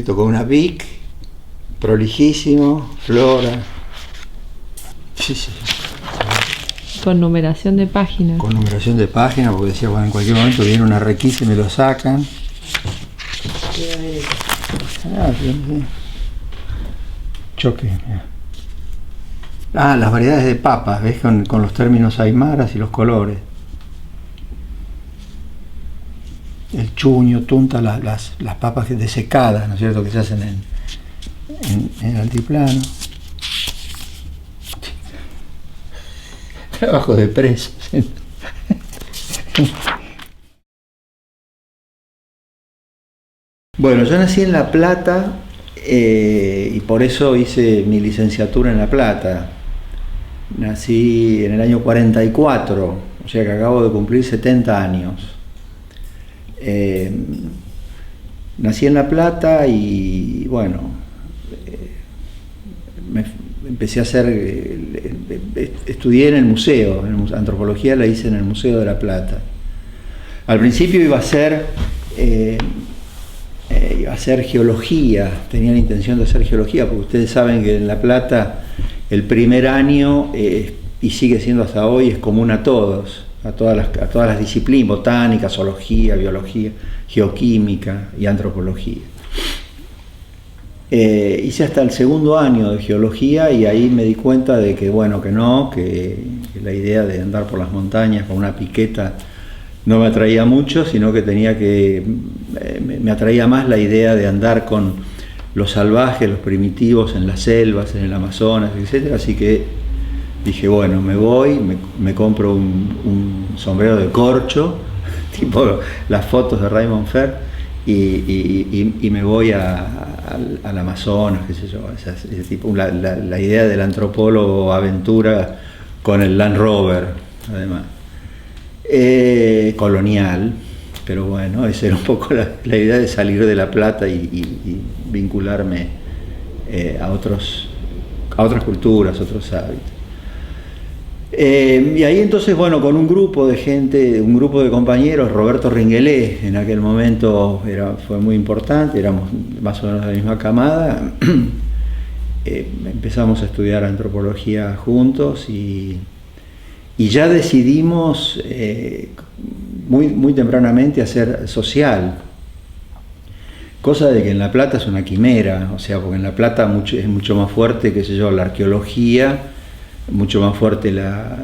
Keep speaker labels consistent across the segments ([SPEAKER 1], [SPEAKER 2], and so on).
[SPEAKER 1] escrito con una Bic, prolijísimo, Flora. Sí.
[SPEAKER 2] Con numeración de páginas.
[SPEAKER 1] Con numeración de páginas, porque decía, bueno, en cualquier momento viene una requisa y me lo sacan. Sí. Choque. Las variedades de papas, ¿ves? Con los términos aymaras y los colores. El chuño, tunta, las papas desecadas, ¿no es cierto?, que se hacen en el altiplano. Trabajo de presos. Bueno, yo nací en La Plata y por eso hice mi licenciatura en La Plata. Nací en el año 44, o sea que acabo de cumplir 70 años. Nací en La Plata y bueno, empecé a estudié en el museo, antropología la hice en el Museo de La Plata. Al principio iba a ser geología, tenía la intención de hacer geología, porque ustedes saben que en La Plata el primer año, y sigue siendo hasta hoy, es común a todas las disciplinas, botánica, zoología, biología, geoquímica y antropología. Hice hasta el segundo año de geología y ahí me di cuenta de que, bueno, que la idea de andar por las montañas con una piqueta no me atraía mucho, sino que me atraía más la idea de andar con los salvajes, los primitivos en las selvas, en el Amazonas, etc. Así que dije, bueno, me voy, me compro un sombrero de corcho, tipo las fotos de Raymond Fer, y me voy al Amazonas, qué sé yo, ese tipo, la idea del antropólogo aventura con el Land Rover, además. Colonial, pero bueno, esa era un poco la idea de salir de La Plata y vincularme a otras culturas, otros hábitos. Y ahí entonces, bueno, con un grupo de gente, un grupo de compañeros, Roberto Ringuelé en aquel momento fue muy importante, éramos más o menos de la misma camada, empezamos a estudiar antropología juntos y ya decidimos muy tempranamente hacer social, cosa de que en La Plata es una quimera, o sea, porque en La Plata es mucho más fuerte, qué sé yo, la arqueología, mucho más fuerte la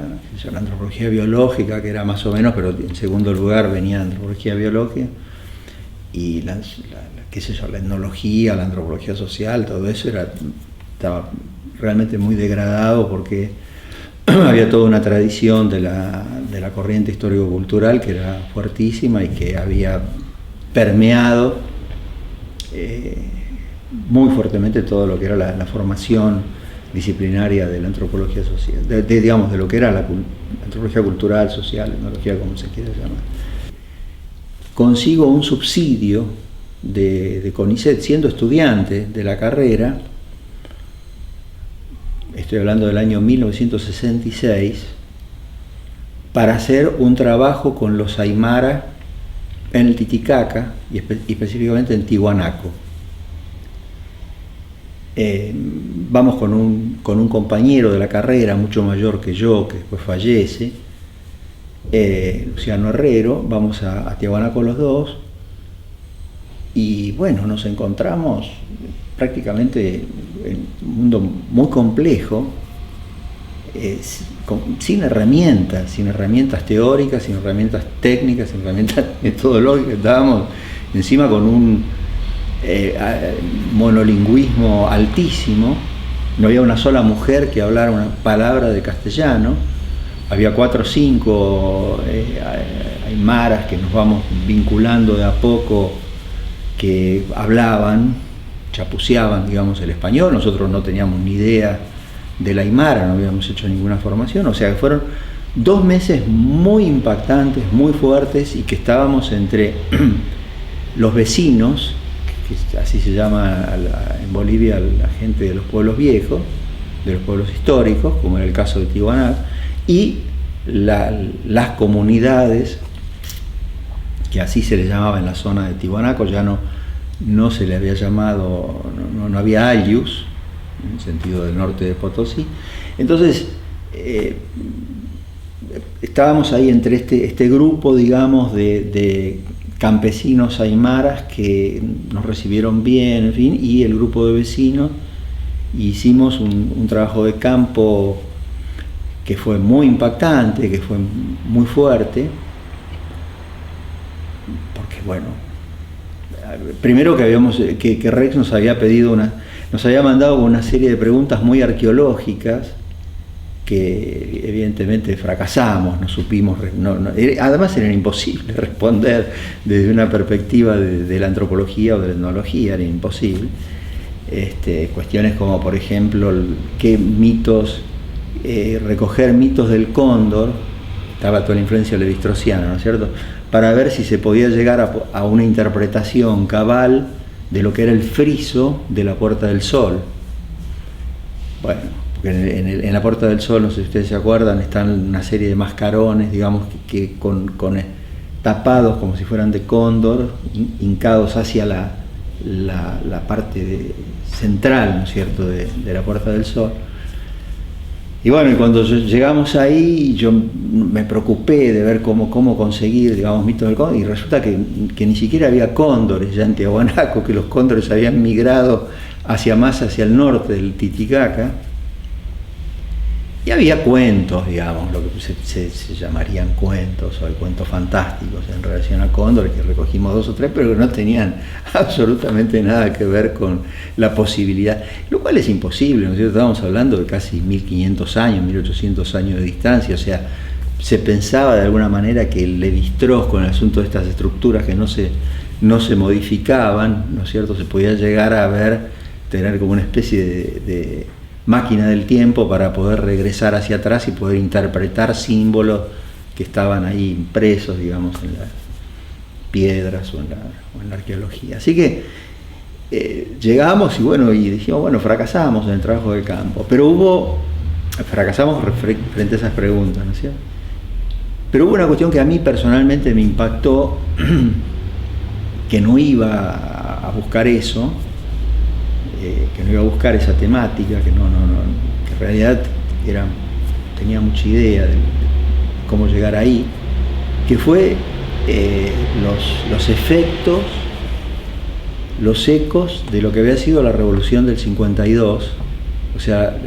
[SPEAKER 1] antropología biológica, que era más o menos, pero en segundo lugar venía la antropología biológica, y la etnología, la antropología social, todo eso estaba realmente muy degradado porque había toda una tradición de la corriente histórico-cultural que era fuertísima y que había permeado muy fuertemente todo lo que era la formación disciplinaria de la antropología social, digamos, de lo que era la antropología cultural, social, etnología, como se quiera llamar. Consigo un subsidio de CONICET siendo estudiante de la carrera, estoy hablando del año 1966, para hacer un trabajo con los aymara en el Titicaca y específicamente en Tiwanaku. Vamos con un compañero de la carrera mucho mayor que yo, que después fallece, Luciano Herrero, vamos a Tiwanaku los dos y bueno, nos encontramos prácticamente en un mundo muy complejo, sin herramientas teóricas, sin herramientas técnicas, sin herramientas metodológicas. Estábamos encima con un monolingüismo altísimo, no había una sola mujer que hablara una palabra de castellano, había 4 o 5 aymaras que nos vamos vinculando de a poco, que hablaban, chapuceaban, digamos, el español. Nosotros no teníamos ni idea del aymara, no habíamos hecho ninguna formación, o sea que fueron 2 meses muy impactantes, muy fuertes, y que estábamos entre los vecinos, que así se llama en Bolivia la gente de los pueblos viejos, de los pueblos históricos, como era el caso de Tiwanaku, y las comunidades, que así se les llamaba en la zona de Tiwanaku, ya no no se le había llamado, no había alius, en el sentido del norte de Potosí. Entonces, estábamos ahí entre este grupo, digamos, de campesinos aymaras que nos recibieron bien, en fin, y el grupo de vecinos. Hicimos un trabajo de campo que fue muy impactante, que fue muy fuerte, porque bueno, primero que Rex nos había mandado una serie de preguntas muy arqueológicas que evidentemente fracasamos, no supimos, además era imposible responder desde una perspectiva de la antropología o de la etnología, era imposible. Cuestiones como, por ejemplo, qué mitos, recoger mitos del cóndor, estaba toda la influencia levi-straussiana, ¿no es cierto?, para ver si se podía llegar a una interpretación cabal de lo que era el friso de la Puerta del Sol. Bueno, porque en la Puerta del Sol, no sé si ustedes se acuerdan, están una serie de mascarones, digamos, que con tapados como si fueran de cóndor, hincados hacia la parte central, ¿no es cierto?, de la Puerta del Sol. Y bueno, cuando llegamos ahí, yo me preocupé de ver cómo conseguir, digamos, mitos del cóndor, y resulta que ni siquiera había cóndores ya en Tiahuanaco, que los cóndores habían migrado más hacia el norte del Titicaca. Y había cuentos, digamos, lo que se llamarían cuentos, o hay cuentos fantásticos en relación a cóndor, que recogimos 2 o 3, pero que no tenían absolutamente nada que ver con la posibilidad, lo cual es imposible, ¿no es cierto? Estábamos hablando de casi 1500 años, 1800 años de distancia, o sea, se pensaba de alguna manera que el Levi-Strauss, con el asunto de estas estructuras que no se modificaban, ¿no es cierto?, se podía llegar a tener como una especie de máquina del tiempo para poder regresar hacia atrás y poder interpretar símbolos que estaban ahí impresos, digamos, en las piedras o en la arqueología. Así que llegamos y dijimos, bueno, fracasamos en el trabajo de campo, pero fracasamos frente a esas preguntas, ¿no es cierto? Pero hubo una cuestión que a mí personalmente me impactó, que no iba a buscar eso, que no iba a buscar esa temática, que en realidad tenía mucha idea de cómo llegar ahí, que fue los efectos, los ecos de lo que había sido la revolución del 52, o sea,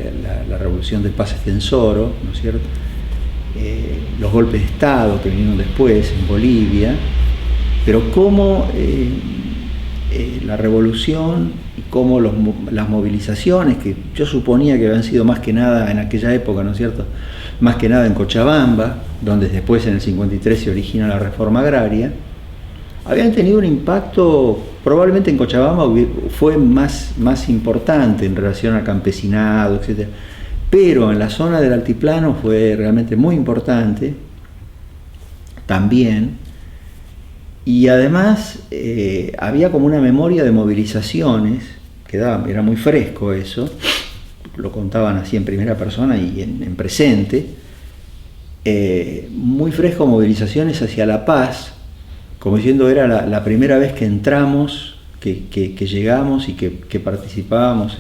[SPEAKER 1] la revolución de Paz Estenssoro, ¿no es cierto?, los golpes de Estado que vinieron después en Bolivia, pero cómo la revolución y cómo las movilizaciones, que yo suponía que habían sido más que nada en aquella época, ¿no es cierto?, más que nada en Cochabamba, donde después en el 53 se origina la reforma agraria, habían tenido un impacto, probablemente en Cochabamba fue más importante en relación al campesinado, etc. Pero en la zona del altiplano fue realmente muy importante también. Y además había como una memoria de movilizaciones, era muy fresco eso, lo contaban así en primera persona y en presente, muy fresco, movilizaciones hacia La Paz, como diciendo era la primera vez que entramos, que llegamos y que participábamos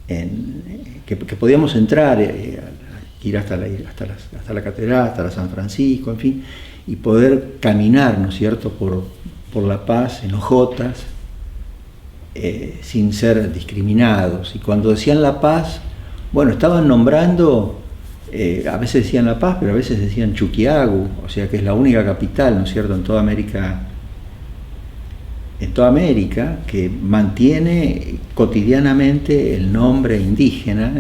[SPEAKER 1] que podíamos entrar, ir hasta la catedral, hasta la San Francisco, en fin, y poder caminar, ¿no es cierto?, por La Paz, en hojotas, sin ser discriminados. Y cuando decían La Paz, bueno, estaban nombrando, a veces decían La Paz, pero a veces decían Chuquiagu, o sea que es la única capital, ¿no es cierto?, en toda América, que mantiene cotidianamente el nombre indígena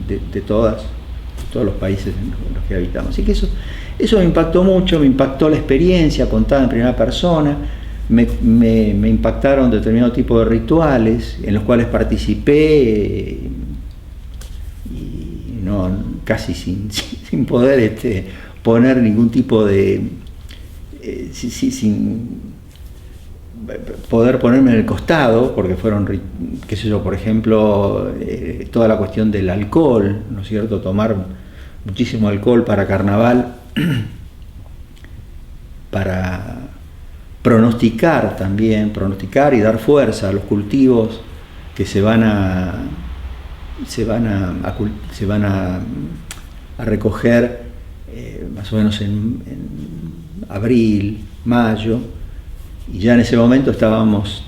[SPEAKER 1] de todos los países en los que habitamos. Así que eso me impactó mucho, me impactó la experiencia contada en primera persona, me impactaron determinado tipo de rituales en los cuales participé y casi sin poder poner ningún tipo de... sin poder ponerme en el costado, porque fueron, qué sé yo, por ejemplo, toda la cuestión del alcohol, ¿no es cierto?, tomar muchísimo alcohol para carnaval, para pronosticar también, pronosticar y dar fuerza a los cultivos que se van a recoger más o menos en abril, mayo, y ya en ese momento estábamos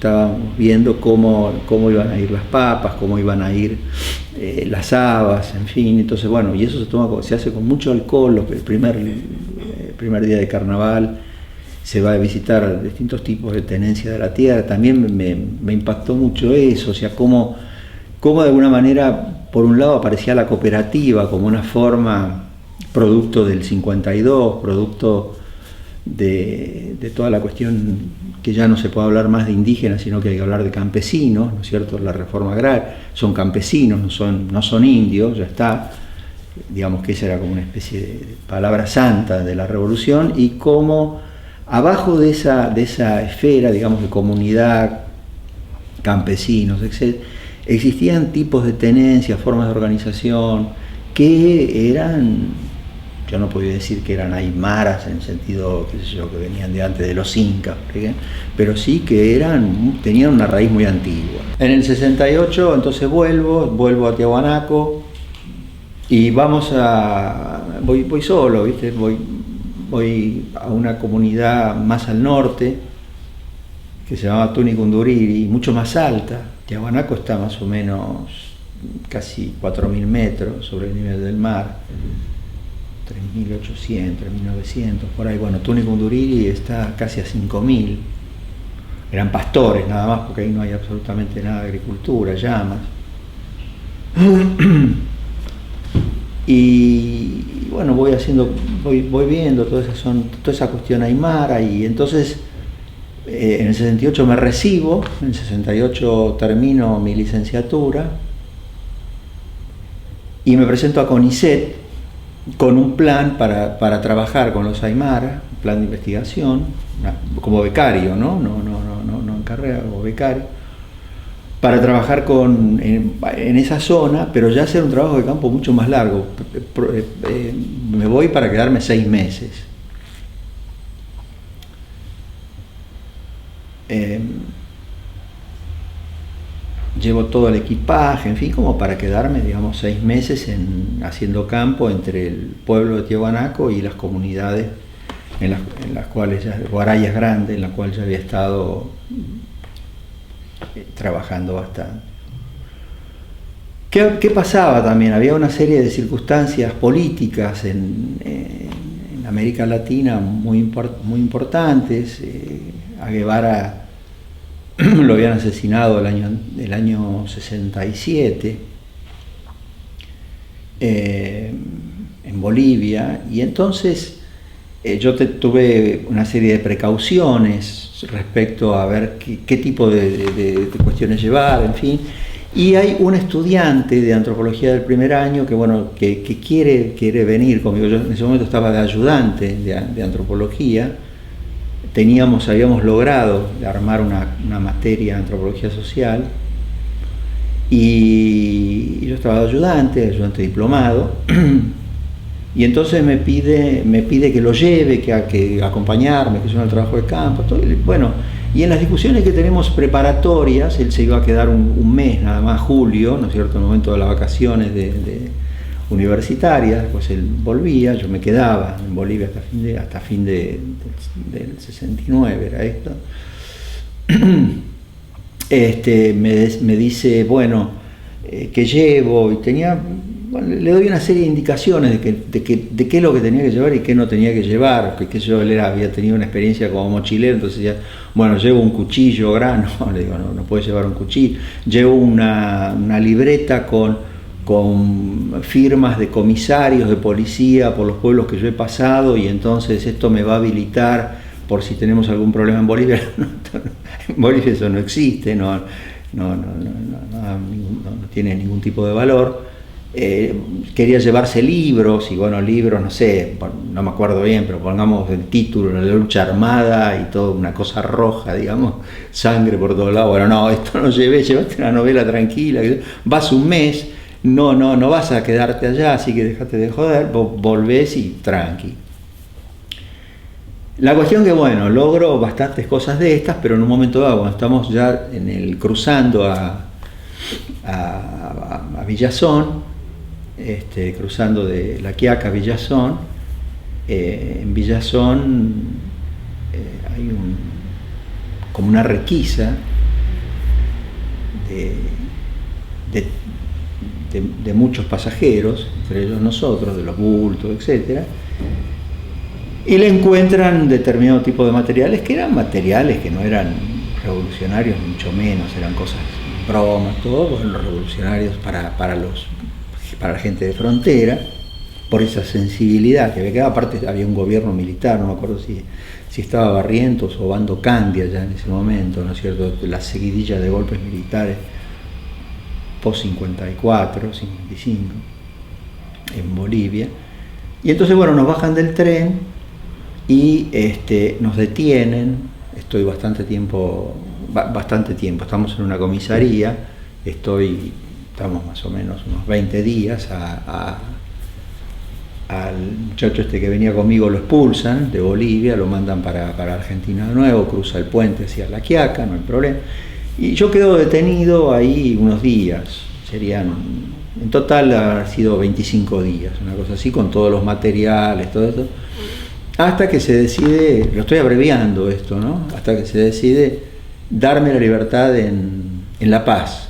[SPEAKER 1] viendo cómo iban a ir las papas, cómo iban a ir las habas, en fin. Entonces, bueno, y eso se hace con mucho alcohol. El primer día de carnaval se va a visitar distintos tipos de tenencia de la tierra. También me impactó mucho eso, o sea, cómo de alguna manera, por un lado, aparecía la cooperativa como una forma, producto del 52, producto de toda la cuestión que ya no se puede hablar más de indígenas, sino que hay que hablar de campesinos, ¿no es cierto? La reforma agraria, son campesinos, no son indios, ya está. Digamos que esa era como una especie de palabra santa de la revolución, y cómo abajo de esa esfera, digamos, de comunidad, campesinos, etc., existían tipos de tenencia, formas de organización que eran... Yo no podía decir que eran aymaras en el sentido, qué sé yo, que venían de antes de los incas, pero sí que tenían una raíz muy antigua. En el 68 entonces vuelvo a Tiahuanaco y voy solo, ¿viste? Voy a una comunidad más al norte que se llama Tunicunduriri, mucho más alta. Tiahuanaco está más o menos casi 4.000 metros sobre el nivel del mar. 3.800, 3.900, por ahí. Bueno, Tunicunduriri está casi a 5.000. Eran pastores nada más, porque ahí no hay absolutamente nada de agricultura, llamas. Y bueno, voy viendo toda esa cuestión aymara, y entonces en el 68 me recibo, en el 68 termino mi licenciatura y me presento a CONICET con un plan para trabajar con los aymara, un plan de investigación, como becario, no en carrera, como becario, para trabajar en esa zona, pero ya hacer un trabajo de campo mucho más largo. Me voy para quedarme 6 meses. Llevo todo el equipaje, en fin, como para quedarme, digamos, 6 meses haciendo campo entre el pueblo de Tiahuanaco y las comunidades en las cuales Guarayas Grande, en la cual ya había estado trabajando bastante. ¿Qué pasaba también? Había una serie de circunstancias políticas en América Latina muy importantes. A Guevara lo habían asesinado el año 67 en Bolivia, y entonces yo tuve una serie de precauciones respecto a ver qué tipo de cuestiones llevar, en fin. Y hay un estudiante de antropología del primer año que quiere venir conmigo. Yo en ese momento estaba de ayudante de antropología. Habíamos logrado armar una materia de antropología social, y yo estaba de ayudante diplomado, y entonces me pide que lo lleve, que acompañarme, que suene el trabajo de campo, todo. Bueno, y en las discusiones que tenemos preparatorias, él se iba a quedar un mes nada más, julio, ¿no es cierto?, en el momento de las vacaciones universitarias, pues él volvía, yo me quedaba en Bolivia hasta fin del 69, era esto. Me dice, bueno, ¿qué llevo? Y le doy una serie de indicaciones de qué es lo que tenía que llevar y qué no tenía que llevar, que él había tenido una experiencia como mochilero, entonces ya, bueno, llevo un cuchillo grano, le digo, no puedes llevar un cuchillo, llevo una libreta con firmas de comisarios de policía por los pueblos que yo he pasado, y entonces esto me va a habilitar por si tenemos algún problema en Bolivia. En Bolivia eso no existe, no tiene ningún tipo de valor. Quería llevarse libros, y bueno, libros, no sé, no me acuerdo bien, pero pongamos el título, la lucha armada y toda una cosa roja, digamos, sangre por todos lados. Bueno, no, esto no llevaste una novela tranquila, vas un mes, no vas a quedarte allá, así que déjate de joder, vos volvés y tranqui. La cuestión que, bueno, logro bastantes cosas de estas, pero en un momento dado, cuando estamos ya cruzando a Villazón, cruzando de La Quiaca a Villazón, en Villazón hay como una requisa de muchos pasajeros, entre ellos nosotros, de los bultos, etc. Y le encuentran determinado tipo de materiales que eran materiales que no eran revolucionarios, mucho menos, eran cosas, bromas, todo, bueno, revolucionarios para la gente de frontera, por esa sensibilidad que había quedado. Aparte había un gobierno militar, no me acuerdo si estaba Barrientos o Bando Candia ya en ese momento, ¿no es cierto?, la seguidilla de golpes militares post 54, 55 en Bolivia. Y entonces, bueno, nos bajan del tren y nos detienen. Estoy bastante tiempo, estamos en una comisaría, estamos más o menos unos 20 días, al muchacho que venía conmigo lo expulsan de Bolivia, lo mandan para Argentina de nuevo, cruza el puente hacia La Quiaca, no hay problema. Y yo quedo detenido ahí unos días, en total ha sido 25 días, una cosa así, con todos los materiales, todo esto, hasta que se decide, lo estoy abreviando esto, ¿no?, hasta que se decide darme la libertad en La Paz.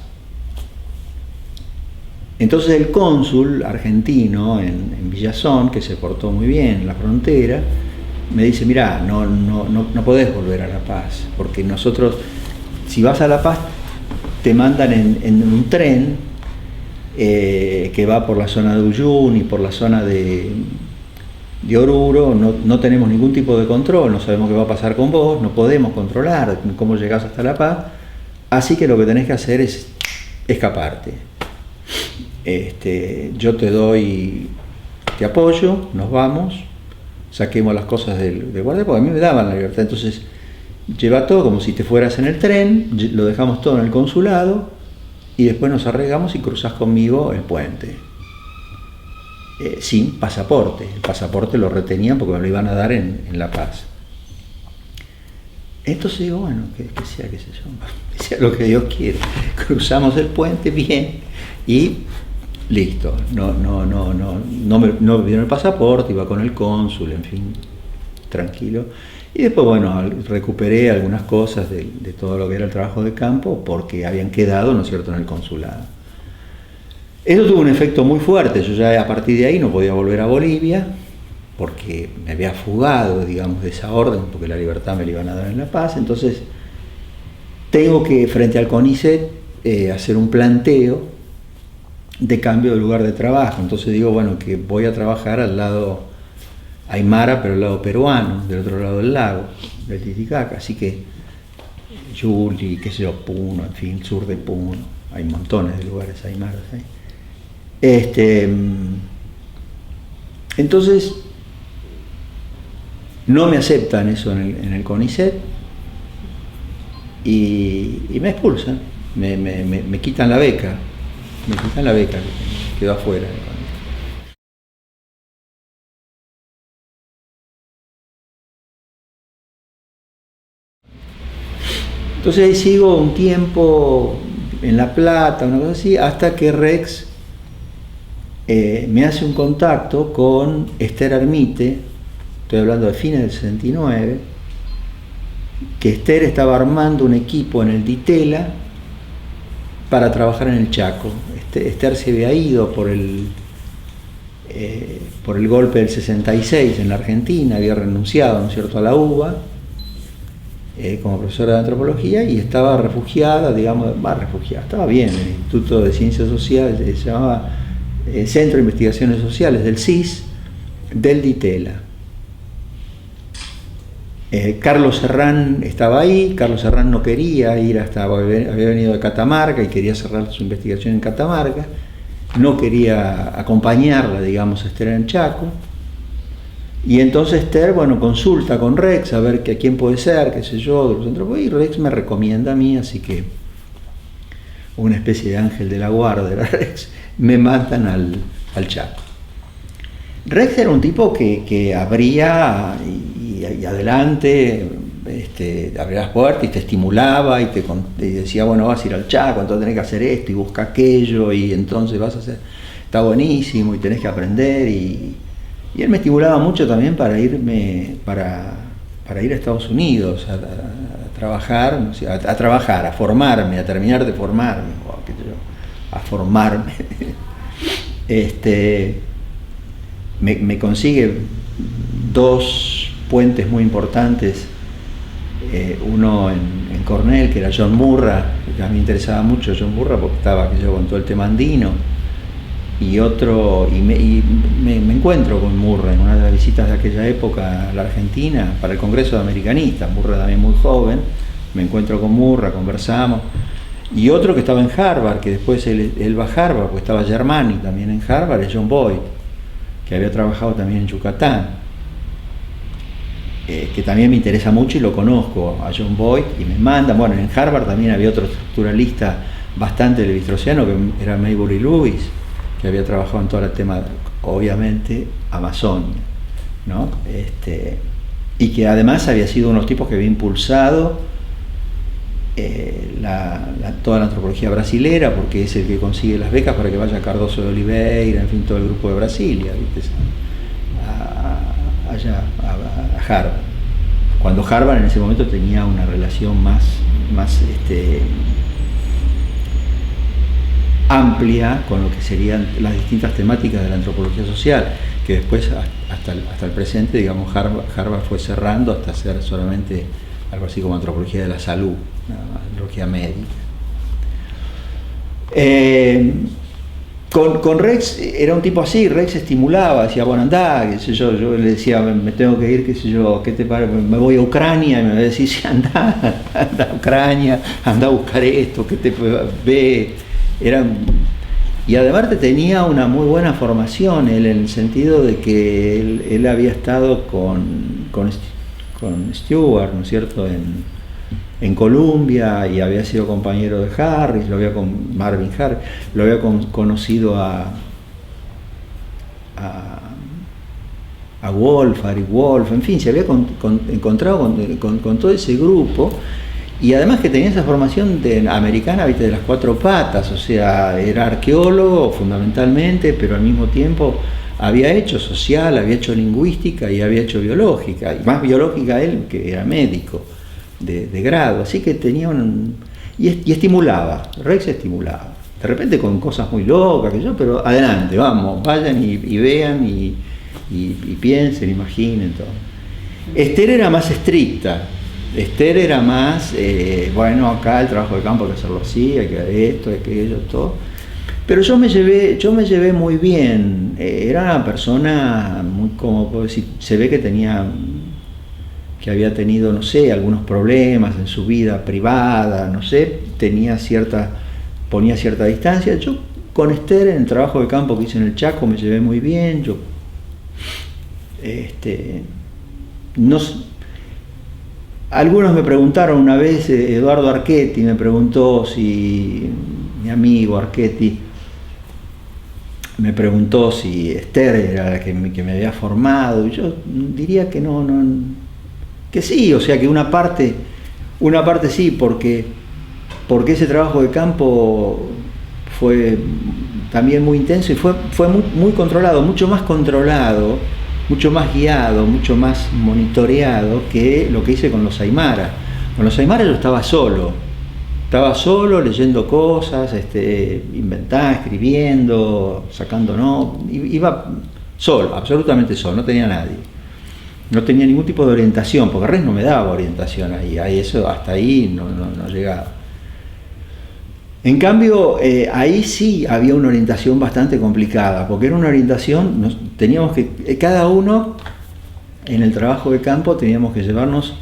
[SPEAKER 1] Entonces el cónsul argentino en Villazón, que se portó muy bien en la frontera, me dice: mirá, no podés volver a La Paz, porque nosotros, si vas a La Paz, te mandan en un tren que va por la zona de Uyuni, por la zona de Oruro, no tenemos ningún tipo de control, no sabemos qué va a pasar con vos, no podemos controlar cómo llegás hasta La Paz, así que lo que tenés que hacer es escaparte. Yo te apoyo, nos vamos, saquemos las cosas de guardia, porque a mí me daban la libertad. Entonces, lleva todo como si te fueras en el tren, lo dejamos todo en el consulado y después nos arreglamos y cruzás conmigo el puente. Sin pasaporte. El pasaporte lo retenían porque me lo iban a dar en La Paz. Entonces digo, bueno, que sea, qué sé yo, que sea lo que Dios quiere. Cruzamos el puente bien y listo. No me dieron el pasaporte, iba con el cónsul, en fin, tranquilo. Y después, bueno, recuperé algunas cosas de todo lo que era el trabajo de campo porque habían quedado, ¿no es cierto?, en el consulado. Eso tuvo un efecto muy fuerte. Yo ya a partir de ahí no podía volver a Bolivia porque me había fugado, digamos, de esa orden, porque la libertad me la iban a dar en La Paz. Entonces tengo que, frente al CONICET, hacer un planteo de cambio de lugar de trabajo. Entonces digo, bueno, que voy a trabajar al lado aymara, pero al lado peruano, del otro lado del lago, del Titicaca. Así que Yuli, qué sé yo, Puno, en fin, sur de Puno, hay montones de lugares aymaras ahí. Entonces no me aceptan eso en el CONICET y me expulsan, me quitan la beca, quedo afuera. Entonces ahí sigo un tiempo en La Plata, una cosa así, hasta que Rex me hace un contacto con Esther Armite, estoy hablando de fines del 69, que Esther estaba armando un equipo en el Ditela para trabajar en el Chaco. Esther se había ido por el golpe del 66 en la Argentina, había renunciado, ¿no es cierto?, a la UBA como profesora de antropología y estaba refugiada, estaba bien en el Instituto de Ciencias Sociales, se llamaba Centro de Investigaciones Sociales del CIS, del Ditela. Carlos Serrán estaba ahí. Carlos Serrán no quería ir había venido de Catamarca y quería cerrar su investigación en Catamarca, no quería acompañarla, digamos, a Esther en Chaco. Y entonces Esther, bueno, consulta con Rex a ver a quién puede ser, qué sé yo, de los antropólogos, y Rex me recomienda a mí, así que una especie de ángel de la guarda era Rex, me mandan al Chaco. Rex era un tipo que abría y y adelante, abría las puertas y te estimulaba y te decía, bueno, vas a ir al Chaco, entonces tenés que hacer esto y busca aquello y entonces vas a hacer, está buenísimo y tenés que aprender y él me estimulaba mucho también para irme, para ir a Estados Unidos a trabajar, o sea, a trabajar, a formarme, a terminar de formarme, a formarme. Me consigue 2 puentes muy importantes, uno en Cornell, que era John Murra, que a mí me interesaba mucho John Murra porque estaba con todo el tema andino, y otro, y me encuentro con Murra en una de las visitas de aquella época a la Argentina para el Congreso de Americanistas. Murra también muy joven, me encuentro con Murra, conversamos, y otro que estaba en Harvard, que después él va a Harvard, porque estaba Germani también en Harvard, es John Boyd, que había trabajado también en Yucatán, que también me interesa mucho y lo conozco a John Boyd, y me mandan, bueno, en Harvard también había otro estructuralista bastante levistrociano, que era Maybury Lewis, que había trabajado en todo el tema, obviamente, Amazonia, ¿no? Y que además había sido uno de los tipos que había impulsado toda la antropología brasilera, porque es el que consigue las becas para que vaya Cardoso de Oliveira, en fin, todo el grupo de Brasilia, ¿viste? Allá a Harvard, cuando Harvard en ese momento tenía una relación más amplia con lo que serían las distintas temáticas de la antropología social, que después hasta el presente, digamos, Harvard fue cerrando hasta ser solamente algo así como antropología de la salud, antropología médica. Con Rex era un tipo así. Rex estimulaba, decía, bueno, andá, qué sé yo le decía, me tengo que ir, qué sé yo, ¿qué te parece? Me voy a Ucrania, y me decía, sí, anda a Ucrania, anda a buscar esto, ¿qué te ve? Y además tenía una muy buena formación él, en el sentido de que él había estado con Stewart, ¿no es cierto?, en Columbia, y había sido compañero de Harris, Marvin Harris, lo había conocido a Wolf, a Eric Wolf, en fin, se había encontrado con todo ese grupo. Y además que tenía esa formación americana, ¿viste?, de las 4 patas, o sea, era arqueólogo fundamentalmente, pero al mismo tiempo había hecho social, había hecho lingüística y había hecho biológica, y más biológica él, que era médico de grado, así que tenía y estimulaba, Rex estimulaba, de repente con cosas muy locas, pero adelante, vamos, vayan y vean y piensen, imaginen todo. Esther era más estricta. Esther era más, bueno, acá el trabajo de campo hay que hacerlo así, hay que hacer esto, hay que aquello, todo. Pero yo me llevé muy bien. Era una persona muy, como puedo decir, se ve que había tenido, no sé, algunos problemas en su vida privada, no sé, ponía cierta distancia. Yo con Esther en el trabajo de campo que hice en el Chaco me llevé muy bien. Algunos me preguntaron una vez, Eduardo Archetti me preguntó mi amigo Archetti me preguntó si Esther era la que me había formado, y yo diría que no, que sí, o sea que una parte sí, porque ese trabajo de campo fue también muy intenso y fue muy controlado, mucho más controlado, mucho más guiado, mucho más monitoreado que lo que hice con los Aymara. Con los Aymara yo estaba solo leyendo cosas, inventando, escribiendo, sacando, iba solo, absolutamente solo, no tenía nadie. No tenía ningún tipo de orientación, porque Rex no me daba orientación ahí, eso hasta ahí no llegaba. En cambio, ahí sí había una orientación bastante complicada, porque era una orientación, teníamos que, cada uno en el trabajo de campo teníamos que llevarnos,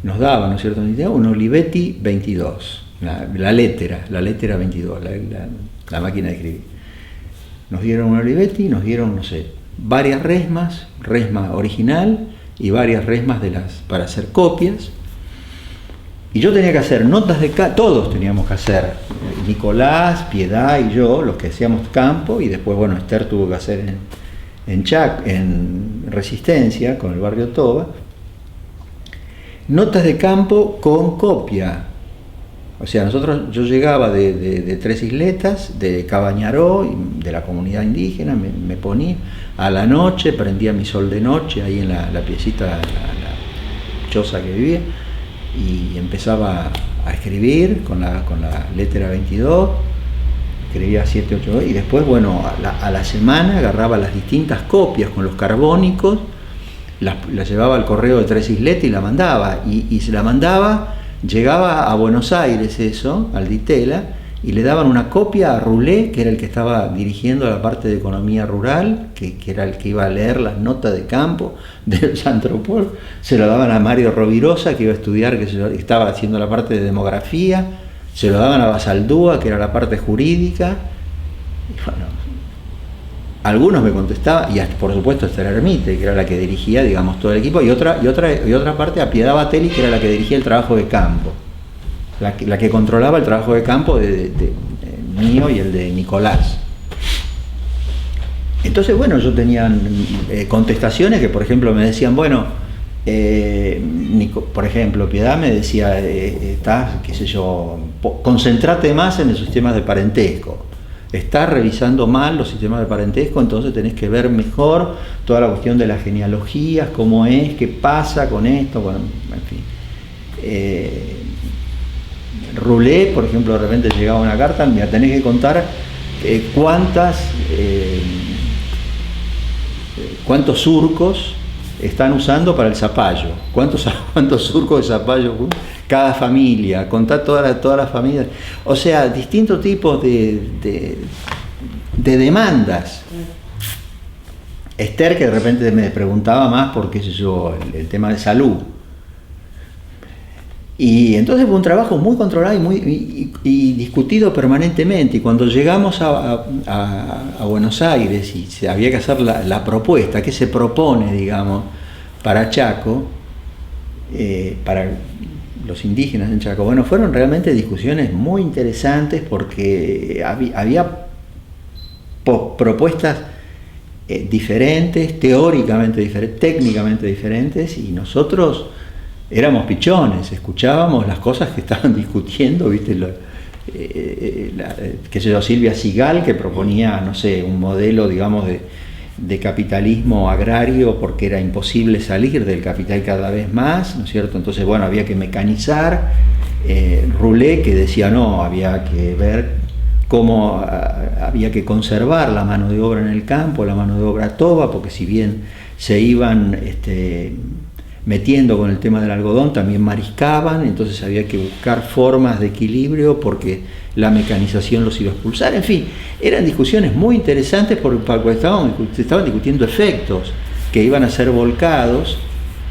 [SPEAKER 1] nos daban, ¿no es cierto?, un Olivetti 22, la lettera 22, la máquina de escribir. Nos dieron un Olivetti, nos dieron, no sé, varias resma original y varias resmas para hacer copias. Y yo tenía que hacer notas todos teníamos que hacer, Nicolás, Piedad y yo, los que hacíamos campo, y después, bueno, Esther tuvo que hacer en Resistencia, con el barrio Toba. notas de campo con copia. O sea, yo llegaba de Tres Isletas, de Cabañaró, de la comunidad indígena, me ponía a la noche, prendía mi sol de noche ahí en la piecita, la choza que vivía, y empezaba a escribir con la letra 22, escribía 7, 8, y después, bueno, a la semana agarraba las distintas copias con los carbónicos, las llevaba al correo de Tres Isletas y la mandaba, y se la mandaba. Llegaba a Buenos Aires eso, al Ditela, y le daban una copia a Rulé, que era el que estaba dirigiendo la parte de economía rural, que era el que iba a leer las notas de campo de los antropólogos. Se lo daban a Mario Rovirosa, que iba a estudiar, que estaba haciendo la parte de demografía. Se lo daban a Basaldúa, que era la parte jurídica. Y bueno, algunos me contestaban, y por supuesto Esther Ermite, que era la que dirigía, digamos, todo el equipo, y otra parte a Piedad Batelli, que era la que dirigía el trabajo de campo, la que controlaba el trabajo de campo de mío y el de Nicolás. Entonces, bueno, yo tenía contestaciones que, por ejemplo, me decían, bueno, por ejemplo, Piedad me decía, estás, qué sé yo, concentrate más en los sistemas de parentesco. Estás revisando mal los sistemas de parentesco, entonces tenés que ver mejor toda la cuestión de las genealogías, cómo es, qué pasa con esto, bueno, en fin. Rulé, por ejemplo, de repente llegaba una carta, me tenés que contar cuántos surcos están usando para el zapallo, cuántos surcos de zapallo cada familia, contar todas las familias, o sea, distintos tipos de demandas. Esther, que de repente me preguntaba más por, qué sé yo, el tema de salud. Y entonces fue un trabajo muy controlado y discutido permanentemente. Y cuando llegamos a Buenos Aires y había que hacer la propuesta, ¿qué se propone, digamos, para Chaco, para los indígenas en Chaco? Bueno, fueron realmente discusiones muy interesantes porque había propuestas diferentes, teóricamente diferentes, técnicamente diferentes, y nosotros éramos pichones, escuchábamos las cosas que estaban discutiendo, ¿viste? Qué sé yo, Silvia Sigal, que proponía, no sé, un modelo, digamos, de capitalismo agrario porque era imposible salir del capital cada vez más, ¿no es cierto? Entonces, bueno, había que mecanizar. Rulé, que decía no, había que ver cómo había que conservar la mano de obra en el campo, la mano de obra toba, porque si bien se iban metiendo con el tema del algodón, también mariscaban, entonces había que buscar formas de equilibrio porque la mecanización los iba a expulsar. En fin, eran discusiones muy interesantes porque se estaban discutiendo efectos que iban a ser volcados,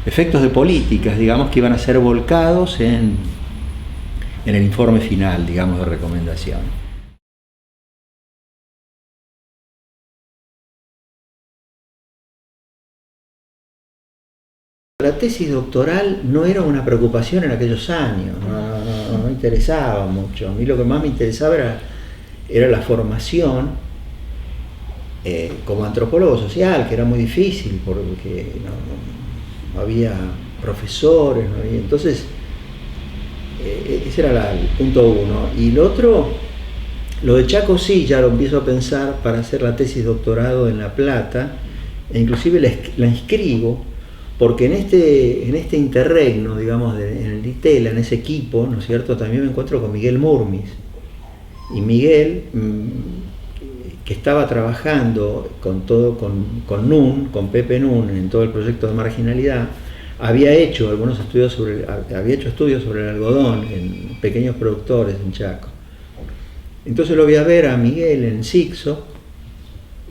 [SPEAKER 1] efectos de políticas, digamos, que iban a ser volcados en el informe final, digamos, de recomendación. La tesis doctoral no era una preocupación en aquellos años, no interesaba mucho. A mí lo que más me interesaba era la formación como antropólogo social, que era muy difícil porque no había profesores, entonces ese era el punto uno. Y lo otro, lo de Chaco sí, ya lo empiezo a pensar para hacer la tesis doctorado en La Plata, e inclusive la inscribo, porque en este interregno, digamos, en el Ditela, en ese equipo, ¿no es cierto?, también me encuentro con Miguel Murmis. Y Miguel, que estaba trabajando con NUN, con Pepe NUN, en todo el proyecto de marginalidad, había hecho estudios sobre el algodón en pequeños productores en Chaco. Entonces lo voy a ver a Miguel en Sixo,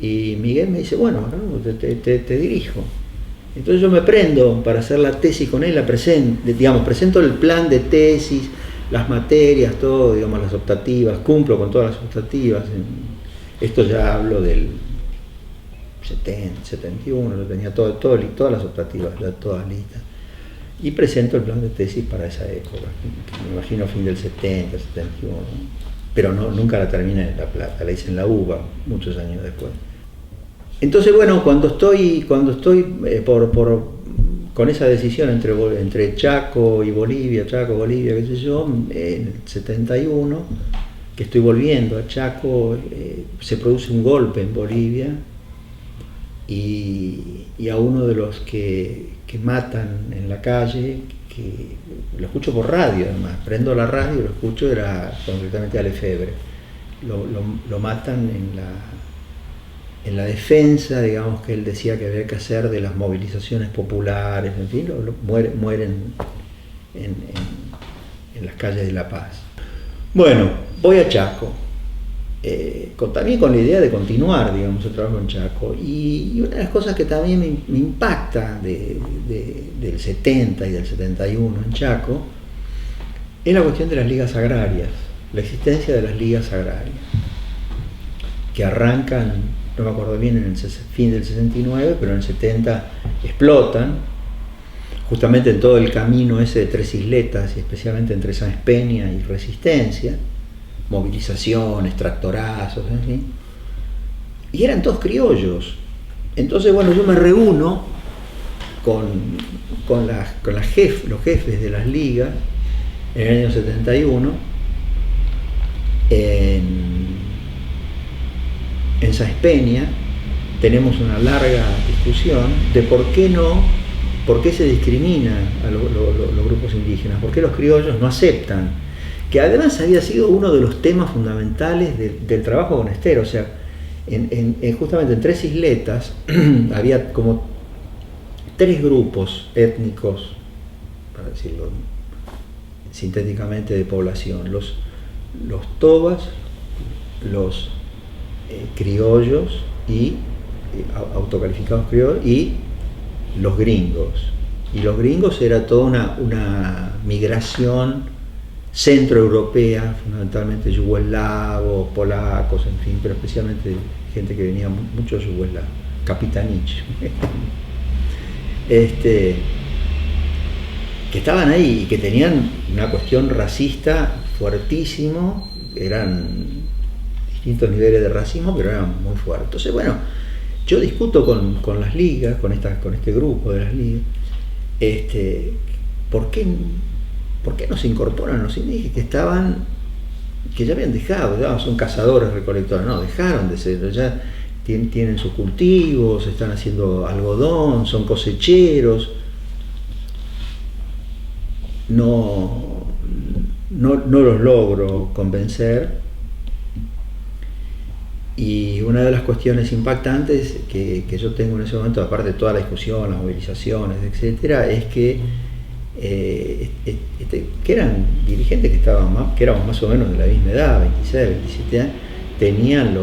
[SPEAKER 1] y Miguel me dice, bueno, te dirijo. Entonces yo me prendo para hacer la tesis con él, presento el plan de tesis, las materias, todo, digamos, las optativas, cumplo con todas las optativas. Esto ya hablo del 70, 71, yo tenía todas las optativas, ya todas listas. Y presento el plan de tesis para esa época, me imagino fin del 70, 71, pero nunca la terminé en La Plata, la hice en la UBA muchos años después. Entonces, bueno, cuando estoy por con esa decisión entre Chaco, Bolivia, qué sé yo, en el 71, que estoy volviendo a Chaco, se produce un golpe en Bolivia y a uno de los que matan en la calle, que lo escucho por radio además, prendo la radio y lo escucho, era concretamente a Lefebvre. Lo matan en la defensa, digamos, que él decía que había que hacer de las movilizaciones populares, en fin, mueren en las calles de La Paz. Bueno, voy a Chaco, también con la idea de continuar, digamos, el trabajo en Chaco, y una de las cosas que también me impacta del 70 y del 71 en Chaco es la cuestión de las ligas agrarias, la existencia de las ligas agrarias, que arrancan, no me acuerdo bien, en el fin del 69, pero en el 70 explotan, justamente en todo el camino ese de Tres Isletas, y especialmente entre Sáenz Peña y Resistencia, movilizaciones, tractorazos, en fin, y eran todos criollos. Entonces, bueno, yo me reúno con los jefes de las ligas en el año 71 en Sáenz Peña. Tenemos una larga discusión de por qué se discrimina a los grupos indígenas, por qué los criollos no aceptan, que además había sido uno de los temas fundamentales del trabajo con Esther. O sea, justamente en Tres Isletas había como tres grupos étnicos, para decirlo sintéticamente, de población: los tobas, los criollos y autocalificados criollos, y los gringos. Y los gringos era toda una migración centroeuropea, fundamentalmente yugoslavos, polacos, en fin, pero especialmente gente que venía mucho yugoslavo, Kapitanich, que estaban ahí y que tenían una cuestión racista fuertísimo, eran distintos niveles de racismo, pero eran muy fuertes. Entonces, bueno, yo discuto con las ligas, con este grupo de las ligas, ¿por qué no se incorporan los indígenas que ya habían dejado, son cazadores, recolectores? No, dejaron de ser, ya tienen sus cultivos, están haciendo algodón, son cosecheros. No los logro convencer. Y una de las cuestiones impactantes que yo tengo en ese momento, aparte de toda la discusión, las movilizaciones, etcétera, es que eran dirigentes que éramos más o menos de la misma edad, 26, 27 años, tenían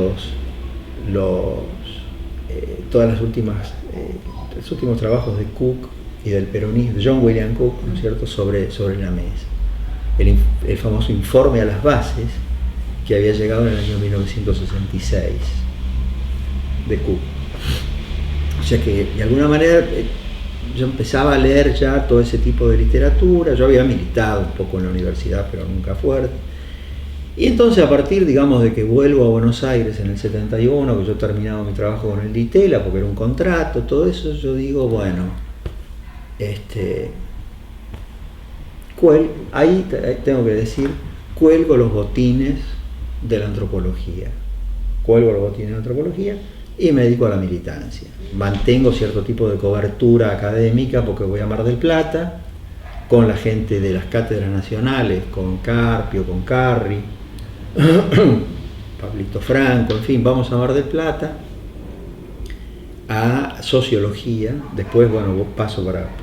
[SPEAKER 1] todas los últimos trabajos de Cook y del peronismo, de John William Cook, ¿no es cierto?, sobre la mesa. El famoso informe a las bases, que había llegado en el año 1966 de Cook. O sea que de alguna manera yo empezaba a leer ya todo ese tipo de literatura. Yo había militado un poco en la universidad, pero nunca fuerte. Y entonces, a partir, digamos, de que vuelvo a Buenos Aires en el 71, que yo terminaba mi trabajo con el Ditela, porque era un contrato, todo eso, yo digo, bueno, ahí tengo que decir, cuelgo los botines de la antropología. Y me dedico a la militancia. Mantengo cierto tipo de cobertura académica porque voy a Mar del Plata con la gente de las cátedras nacionales, con Carpio, con Carri, Pablito Franco, en fin, vamos a Mar del Plata a sociología. Después, bueno,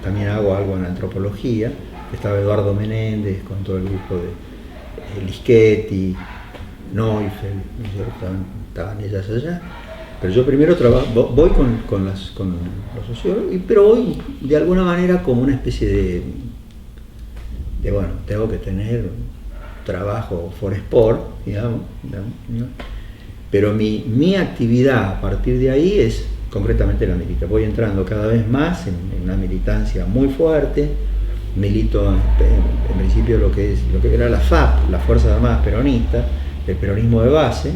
[SPEAKER 1] también hago algo en antropología. Estaba Eduardo Menéndez con todo el grupo de Lischetti, Neufeld, estaban ellas allá. Pero yo primero voy con los sociólogos, pero voy de alguna manera como una especie de bueno, tengo que tener trabajo for sport, digamos, ¿no? Pero mi actividad a partir de ahí es concretamente la militancia. Voy entrando cada vez más en una militancia muy fuerte. Milito en principio lo que era la FAP, las Fuerzas Armadas Peronistas, el peronismo de base.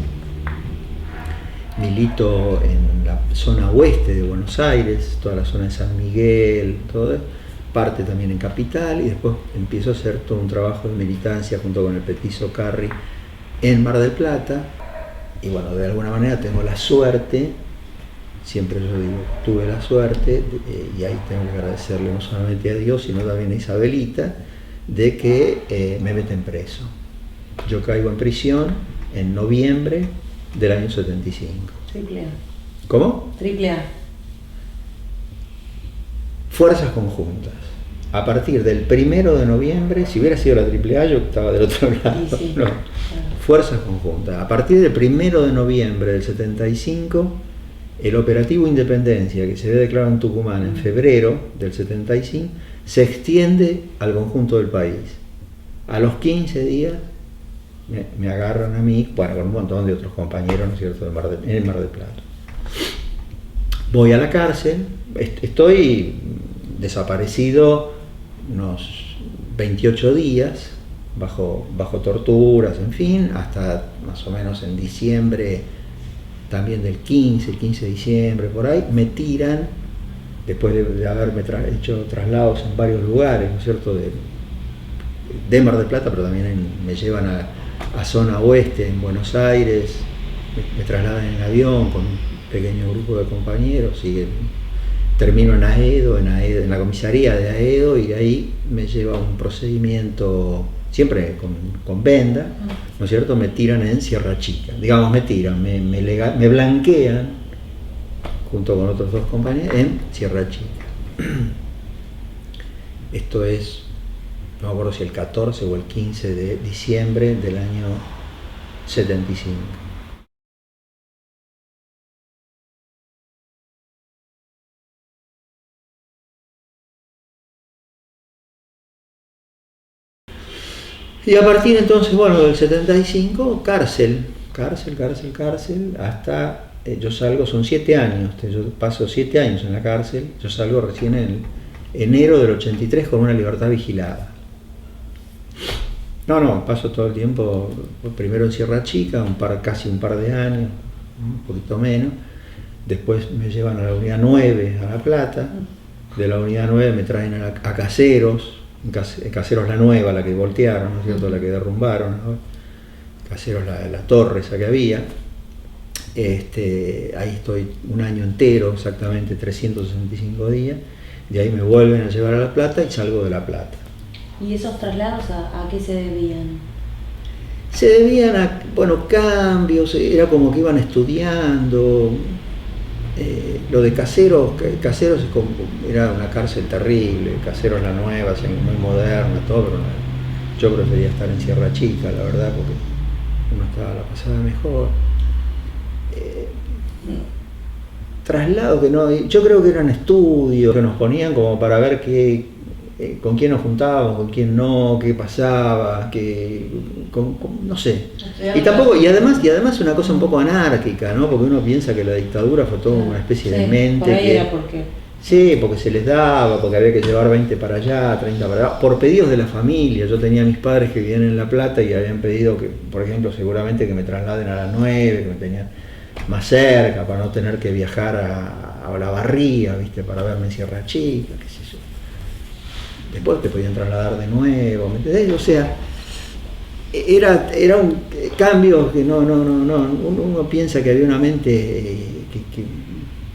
[SPEAKER 1] milito en la zona oeste de Buenos Aires, toda la zona de San Miguel, todo, parte también en Capital, y después empiezo a hacer todo un trabajo de militancia junto con el Petizo Carri en Mar del Plata. Y bueno, de alguna manera tengo la suerte, siempre yo digo, tuve la suerte, y ahí tengo que agradecerle no solamente a Dios, sino también a Isabelita, de que me meten preso. Yo caigo en prisión en noviembre del año 75.
[SPEAKER 3] Triple A.
[SPEAKER 1] ¿Cómo?
[SPEAKER 3] Triple A.
[SPEAKER 1] Fuerzas conjuntas. A partir del 1 de noviembre, si hubiera sido la AAA, yo estaba del otro lado.
[SPEAKER 3] Sí,
[SPEAKER 1] No.
[SPEAKER 3] claro.
[SPEAKER 1] Fuerzas conjuntas. A partir del 1 de noviembre del 75, el operativo Independencia, que se había declarado en Tucumán en febrero del 75, se extiende al conjunto del país. A los 15 días me agarran a mí, bueno, con un montón de otros compañeros, ¿no es cierto?, en el Mar del Plata. Voy a la cárcel, estoy desaparecido unos 28 días, bajo torturas, en fin, hasta más o menos en diciembre, también del 15 de diciembre, por ahí, me tiran, después de haberme hecho traslados en varios lugares, ¿no es cierto?, de Mar del Plata, pero también me llevan a zona oeste, en Buenos Aires, me trasladan en avión con un pequeño grupo de compañeros, y termino en Aedo, en la comisaría de Aedo, y de ahí me lleva un procedimiento, siempre con venda, ¿no es cierto?, me tiran en Sierra Chica, digamos, me blanquean, junto con otros dos compañeros, en Sierra Chica. Esto es, no me acuerdo si el 14 o el 15 de diciembre del año 75. Y a partir entonces, bueno, del 75, cárcel, hasta yo salgo, son 7 años, yo paso 7 años en la cárcel, yo salgo recién en enero del 83 con una libertad vigilada. No, paso todo el tiempo, primero en Sierra Chica, casi un par de años, un poquito menos, después me llevan a la unidad 9 a La Plata, de la unidad 9 me traen a Caseros, Caseros la nueva, la que voltearon, ¿no es cierto?, la que derrumbaron, ¿no? Caseros la torre esa que había. Ahí estoy un año entero, exactamente 365 días, de ahí me vuelven a llevar a La Plata y salgo de La Plata.
[SPEAKER 3] ¿Y esos traslados a qué se debían?
[SPEAKER 1] Se debían a, bueno, cambios, era como que iban estudiando. Lo de Caseros era una cárcel terrible, Caseros la nueva, muy moderna, todo, pero yo prefería estar en Sierra Chica, la verdad, porque uno la pasaba mejor. Traslados que no, yo creo que eran estudios que nos ponían como para ver con quién nos juntábamos, con quién no, qué pasaba, no sé. Y además una cosa un poco anárquica, ¿no? Porque uno piensa que la dictadura fue toda una especie de mente.
[SPEAKER 3] Por ahí era porque...
[SPEAKER 1] Sí, porque se les daba, porque había que llevar 20 para allá, 30 para allá, por pedidos de la familia. Yo tenía a mis padres que vivían en La Plata y habían pedido que, por ejemplo, seguramente que me trasladen a las 9, que me tenían más cerca, para no tener que viajar a Olavarría, ¿viste?, para verme en Sierra Chica, qué sé yo. Después te podían trasladar de nuevo, ¿me entendés? O sea, era un cambio que uno piensa que había una mente que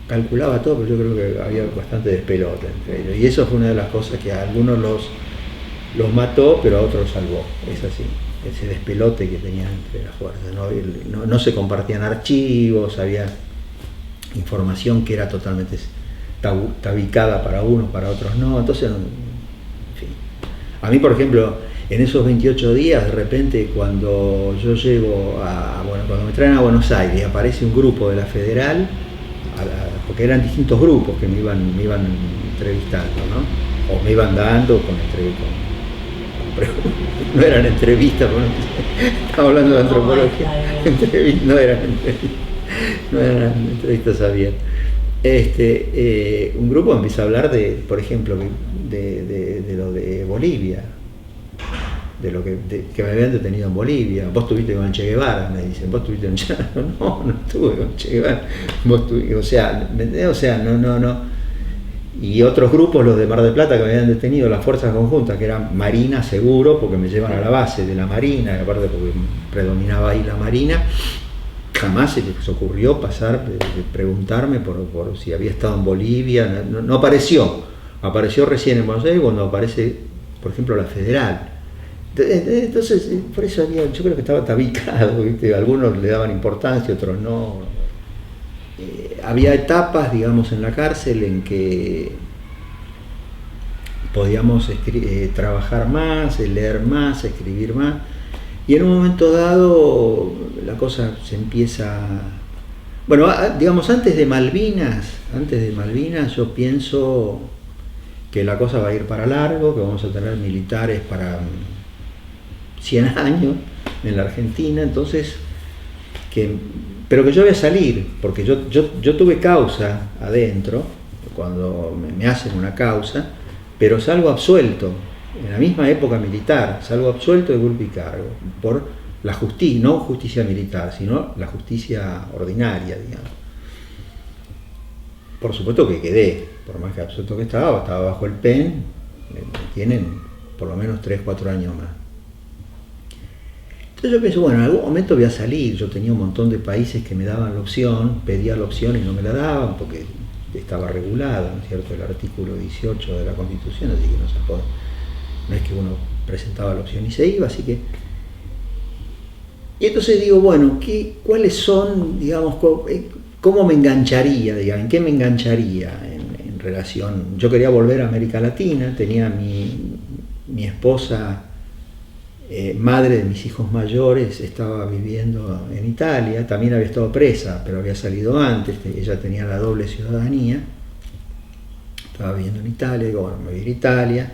[SPEAKER 1] calculaba todo, pero yo creo que había bastante despelote entre ellos. Y eso fue una de las cosas que a algunos los mató, pero a otros los salvó. Es así, ese despelote que tenían entre las fuerzas. No se compartían archivos, había información que era totalmente tabicada para unos, para otros no. Entonces, a mí, por ejemplo, en esos 28 días, de repente, cuando yo llego cuando me traen a Buenos Aires y aparece un grupo de la Federal, porque eran distintos grupos que me iban entrevistando, ¿no? O me iban dando con no eran entrevistas, estamos hablando de antropología, no eran entrevistas abiertas. Un grupo empieza a hablar de, por ejemplo, de lo de Bolivia. que me habían detenido en Bolivia. Vos estuviste con Che Guevara, me dicen. Vos estuviste con Che Guevara. No estuve con Che Guevara. O sea, no. Y otros grupos, los de Mar del Plata, que me habían detenido, las fuerzas conjuntas, que eran Marina seguro, porque me llevan a la base de la Marina, y aparte porque predominaba ahí la Marina. Jamás se les ocurrió pasar, de preguntarme por si había estado en Bolivia. No apareció. Apareció recién en Buenos Aires cuando aparece, por ejemplo, la Federal. Entonces, por eso yo creo que estaba tabicado, ¿viste? Algunos le daban importancia, otros no. Había etapas, digamos, en la cárcel en que podíamos trabajar más, leer más, escribir más, y en un momento dado la cosa se empieza... Bueno, digamos, antes de Malvinas yo pienso que la cosa va a ir para largo, que vamos a tener militares para 100 años en la Argentina, entonces pero que yo voy a salir, porque yo tuve causa adentro, cuando me hacen una causa, pero salgo absuelto, en la misma época militar, salgo absuelto de culpa y cargo, por la justicia, no justicia militar, sino la justicia ordinaria, digamos. Por supuesto que quedé, por más que absuelto que estaba bajo el PEN, me tienen por lo menos 3-4 años más. Entonces yo pienso, bueno, en algún momento voy a salir. Yo tenía un montón de países que me daban la opción, pedía la opción y no me la daban porque estaba regulado, ¿no es cierto?, el artículo 18 de la Constitución, así que no es que uno presentaba la opción y se iba, así que... Y entonces digo, bueno, ¿cuáles son, digamos, cómo me engancharía, digamos, en qué me engancharía en relación? Yo quería volver a América Latina, tenía mi esposa... madre de mis hijos mayores, estaba viviendo en Italia, también había estado presa, pero había salido antes, ella tenía la doble ciudadanía, estaba viviendo en Italia, digo, bueno, me voy a ir a Italia,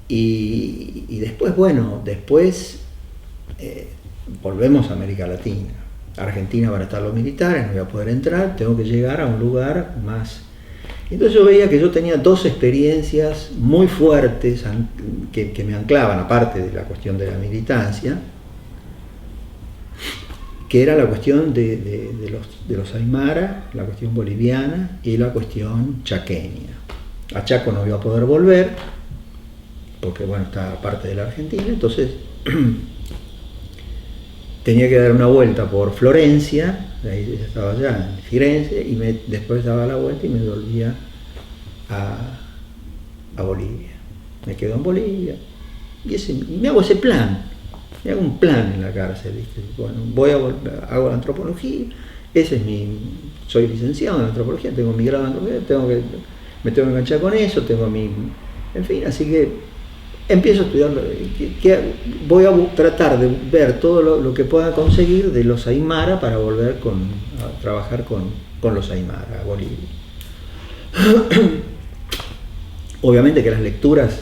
[SPEAKER 1] y después, volvemos a América Latina. Argentina van a estar los militares, no voy a poder entrar, tengo que llegar a un lugar más... Entonces yo veía que yo tenía dos experiencias muy fuertes que me anclaban, aparte de la cuestión de la militancia, que era la cuestión de los aymara, la cuestión boliviana y la cuestión chaqueña. A Chaco no iba a poder volver, porque bueno, estaba parte de la Argentina, entonces tenía que dar una vuelta por Florencia, ahí estaba allá en Firenze, y después daba la vuelta y me volvía a Bolivia. Me quedo en Bolivia y me hago ese plan, me hago un plan en la cárcel, ¿viste? Bueno, hago la antropología, soy licenciado en antropología, tengo mi grado en antropología, me tengo que enganchar con eso, en fin, así que empiezo a estudiar, voy a tratar de ver todo lo que pueda conseguir de los aymara para volver a trabajar con los aymara a Bolivia. Obviamente que las lecturas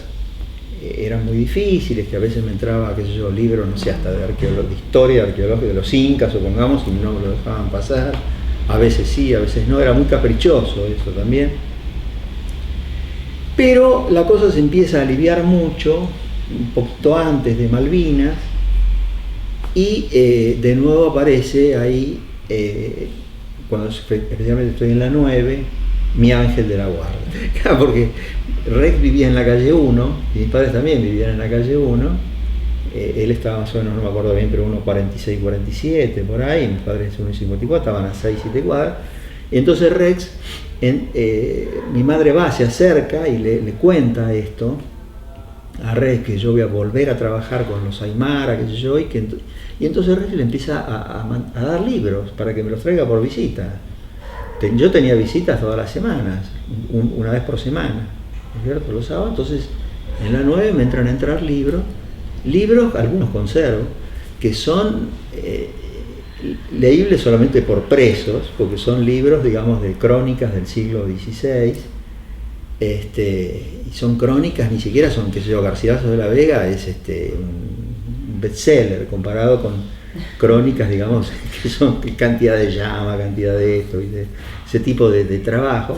[SPEAKER 1] eran muy difíciles, que a veces me entraba, qué sé yo, libros, no sé, hasta de historia arqueológica de los incas, supongamos, y no me lo dejaban pasar. A veces sí, a veces no, era muy caprichoso eso también. Pero la cosa se empieza a aliviar mucho, un poquito antes de Malvinas, y de nuevo aparece ahí, cuando especialmente estoy en la 9, mi ángel de la guarda. Claro, porque Rex vivía en la calle 1, y mis padres también vivían en la calle 1, él estaba más o menos, no me acuerdo bien, pero 1,46, 47, por ahí, mis padres 1,54, estaban a 6, 7 cuadras, y entonces Rex... mi madre se acerca y le cuenta esto a Rex, que yo voy a volver a trabajar con los aymara, qué sé yo, y entonces Rex le empieza a dar libros para que me los traiga por visita. Yo tenía visitas todas las semanas, una vez por semana, ¿no es cierto?, los sábados. Entonces en la 9 me entran a entrar libros, algunos conservo, que son leíbles solamente por presos, porque son libros, digamos, de crónicas del siglo XVI, y son crónicas, ni siquiera son, qué sé yo, Garcilaso de la Vega es un bestseller comparado crónicas, digamos, que son cantidad de llama, cantidad de esto, y de ese tipo de trabajo,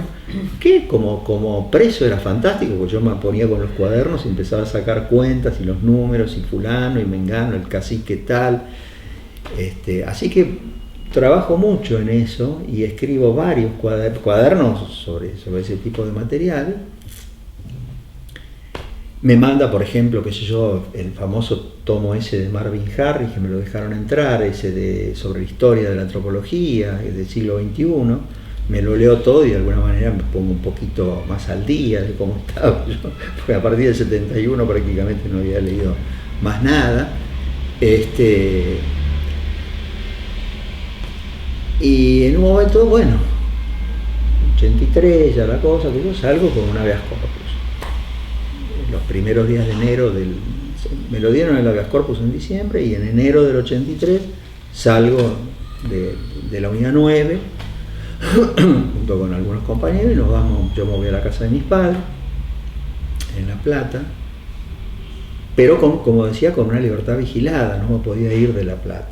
[SPEAKER 1] que como preso era fantástico, porque yo me ponía con los cuadernos y empezaba a sacar cuentas y los números, y fulano y mengano, el cacique tal. Así que trabajo mucho en eso y escribo varios cuadernos sobre ese tipo de material. Me manda, por ejemplo, qué sé yo, el famoso tomo ese de Marvin Harris, que me lo dejaron entrar, ese sobre la historia de la antropología del siglo XXI. Me lo leo todo y de alguna manera me pongo un poquito más al día de cómo estaba yo, porque a partir del 71 prácticamente no había leído más nada. Y en un momento, bueno, 83 ya la cosa, que yo salgo con un habeas corpus. Los primeros días de enero me lo dieron el habeas corpus en diciembre, y en enero del 83 salgo de la unidad 9 junto con algunos compañeros y nos vamos. Yo me voy a la casa de mis padres en La Plata, pero como decía, con una libertad vigilada, no me podía ir de La Plata.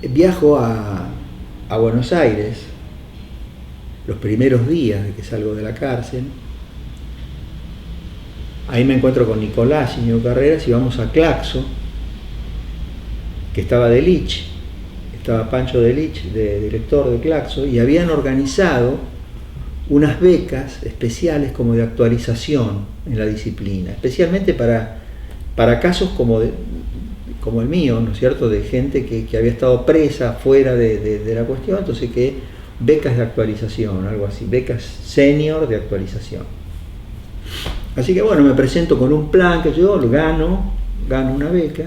[SPEAKER 1] Viajo a Buenos Aires los primeros días de que salgo de la cárcel. Ahí me encuentro con Nicolás Íñigo Carreras y vamos a Claxo, que estaba de Lich, estaba Pancho de Lich, director de Claxo, y habían organizado unas becas especiales como de actualización en la disciplina, especialmente para casos como el mío, ¿no es cierto?, de gente que había estado presa fuera de la cuestión, entonces que becas de actualización, algo así, becas senior de actualización. Así que bueno, me presento con un plan que yo gano una beca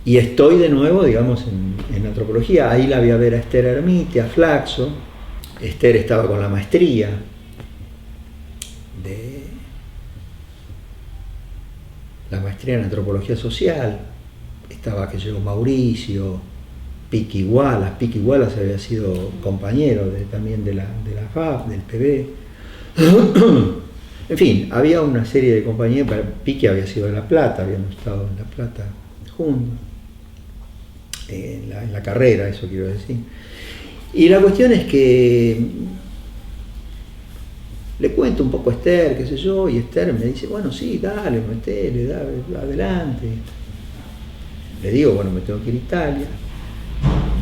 [SPEAKER 1] y estoy de nuevo, digamos, en antropología. Ahí la vi a ver a Esther Ermiti, a Flaxo. Esther estaba con la maestría en antropología social. Estaba, que llegó Mauricio, Piqui Wallace había sido compañero también de la FAF, del PB. En fin, había una serie de compañeros. Piqui había sido de La Plata, habíamos estado en La Plata juntos, en la carrera, eso quiero decir. Y la cuestión es que le cuento un poco a Esther, qué sé yo, y Esther me dice, bueno, sí, dale, metele, dale, adelante. Le digo, bueno, me tengo que ir a Italia.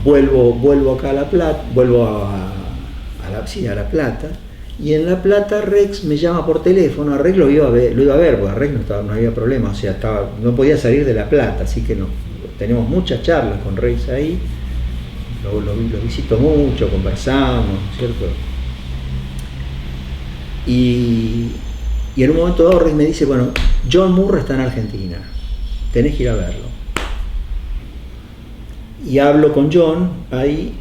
[SPEAKER 1] Vuelvo acá a La Plata, vuelvo a La Plata, y en La Plata Rex me llama por teléfono. A Rex lo iba a ver, porque a Rex no había problema, o sea, no podía salir de La Plata, así que tenemos muchas charlas con Rex ahí, lo visito mucho, conversamos, ¿cierto? Y en un momento dado Rex me dice, bueno, John Murray está en Argentina, tenés que ir a verlo. Y hablo con John ahí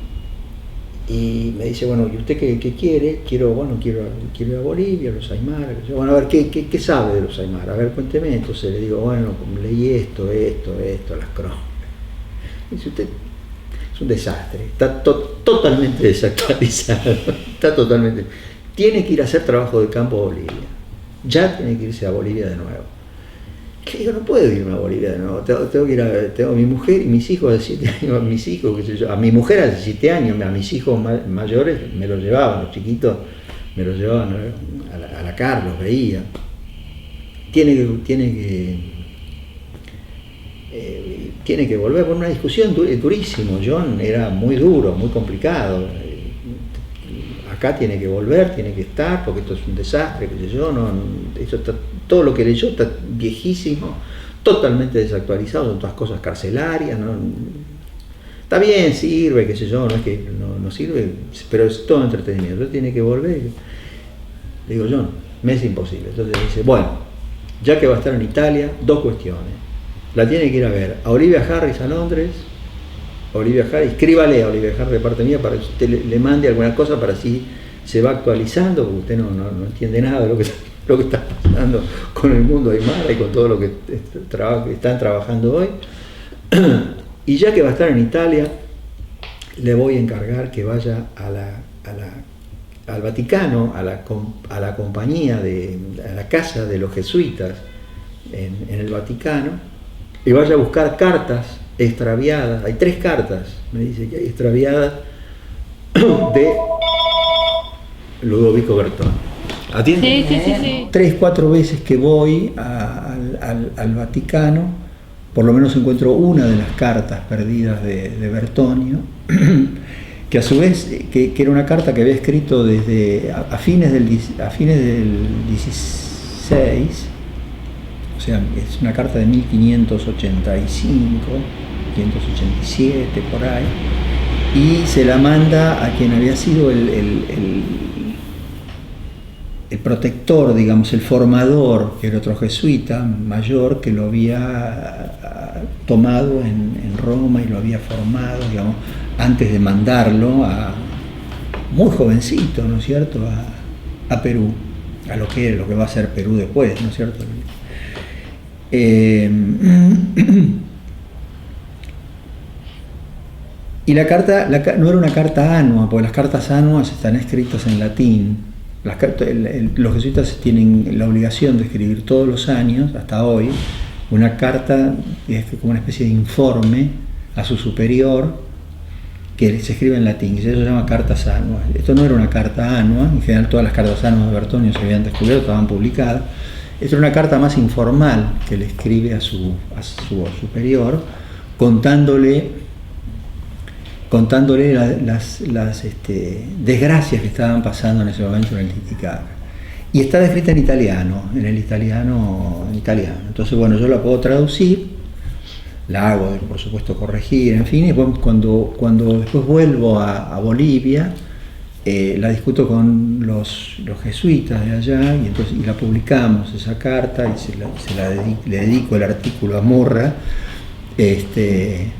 [SPEAKER 1] y me dice, bueno, ¿y usted qué quiere? Quiero ir a Bolivia, a los Aymara. Bueno, a ver, ¿qué sabe de los Aymara? A ver, cuénteme. Entonces le digo, bueno, leí esto, las crónicas. Y dice, usted es un desastre, está totalmente desactualizado, tiene que ir a hacer trabajo de campo a Bolivia, ya tiene que irse a Bolivia de nuevo. Que digo, no puedo irme a Bolivia de nuevo, tengo que ir tengo a mi mujer y mis hijos de 7 años, a mi mujer hace 7 años, a mis hijos mayores me los llevaban, los chiquitos me los llevaban a la Carlos, veía. Tiene que volver por una discusión durísimo. John era muy duro, muy complicado. Acá tiene que volver, tiene que estar, porque esto es un desastre, qué sé yo, todo lo que leyó está viejísimo, totalmente desactualizado, son todas cosas carcelarias, ¿no? Está bien, sirve, qué sé yo, no es que no sirve, pero es todo entretenimiento. Entonces tiene que volver. Le digo, John, me es imposible. Entonces dice, bueno, ya que va a estar en Italia, 2 cuestiones. La tiene que ir a ver a Olivia Harris a Londres. Olivia Harris, escríbale a Olivia Harris de parte mía para que usted le mande alguna cosa para así se va actualizando, porque usted no entiende nada de lo que está pasando con el mundo aymara y con todo lo que están trabajando hoy. Y ya que va a estar en Italia, le voy a encargar que vaya al Vaticano, a la compañía, a la casa de los jesuitas en el Vaticano, y vaya a buscar cartas extraviadas. Hay 3 cartas, me dice que hay extraviadas, de Ludovico Bertone. ¿Atiende?
[SPEAKER 2] Sí.
[SPEAKER 1] 3, 4 veces que voy al Vaticano, por lo menos encuentro una de las cartas perdidas de Bertonio, que a su vez que era una carta que había escrito desde a fines del 16, o sea, es una carta de 1585, 1587, por ahí, y se la manda a quien había sido el protector, digamos, el formador, que era otro jesuita mayor que lo había tomado en Roma y lo había formado, digamos, antes de mandarlo muy jovencito, ¿no es cierto?, a Perú, a lo que va a ser Perú después, ¿no es cierto? Y la carta no era una carta annua, porque las cartas annuas están escritas en latín. Los jesuitas tienen la obligación de escribir todos los años, hasta hoy, una carta que es como una especie de informe a su superior, que se escribe en latín, y eso se llama cartas annuas. Esto no era una carta annua, en general todas las cartas annuas de Bertonio se habían descubierto, estaban publicadas. Esto era una carta más informal que le escribe a su superior, contándole las desgracias que estaban pasando en ese momento en el Titicaca. Y está escrita en italiano. Entonces, bueno, yo la puedo traducir, la hago, por supuesto, corregir, en fin, y cuando después vuelvo a Bolivia, la discuto con los jesuitas de allá, y la publicamos, esa carta, y le dedico el artículo a Murra, estoy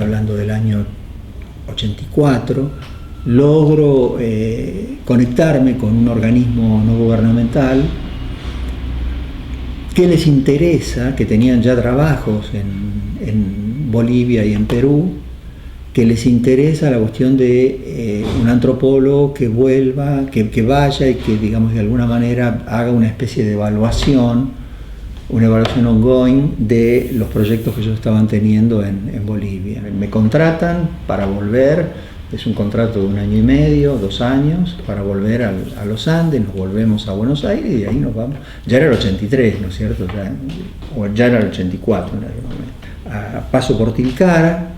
[SPEAKER 1] hablando del año 84, logro conectarme con un organismo no gubernamental que les interesa, que tenían ya trabajos en Bolivia y en Perú, que les interesa la cuestión de un antropólogo que vuelva, que vaya y que, digamos, de alguna manera haga una especie de evaluación ongoing de los proyectos que ellos estaban teniendo en Bolivia. Me contratan para volver, es un contrato de 1 año y medio, 2 años, para volver a los Andes, nos volvemos a Buenos Aires y de ahí nos vamos. Ya era el 83, ¿no es cierto? Ya era el 84 en algún momento. Paso por Tilcara.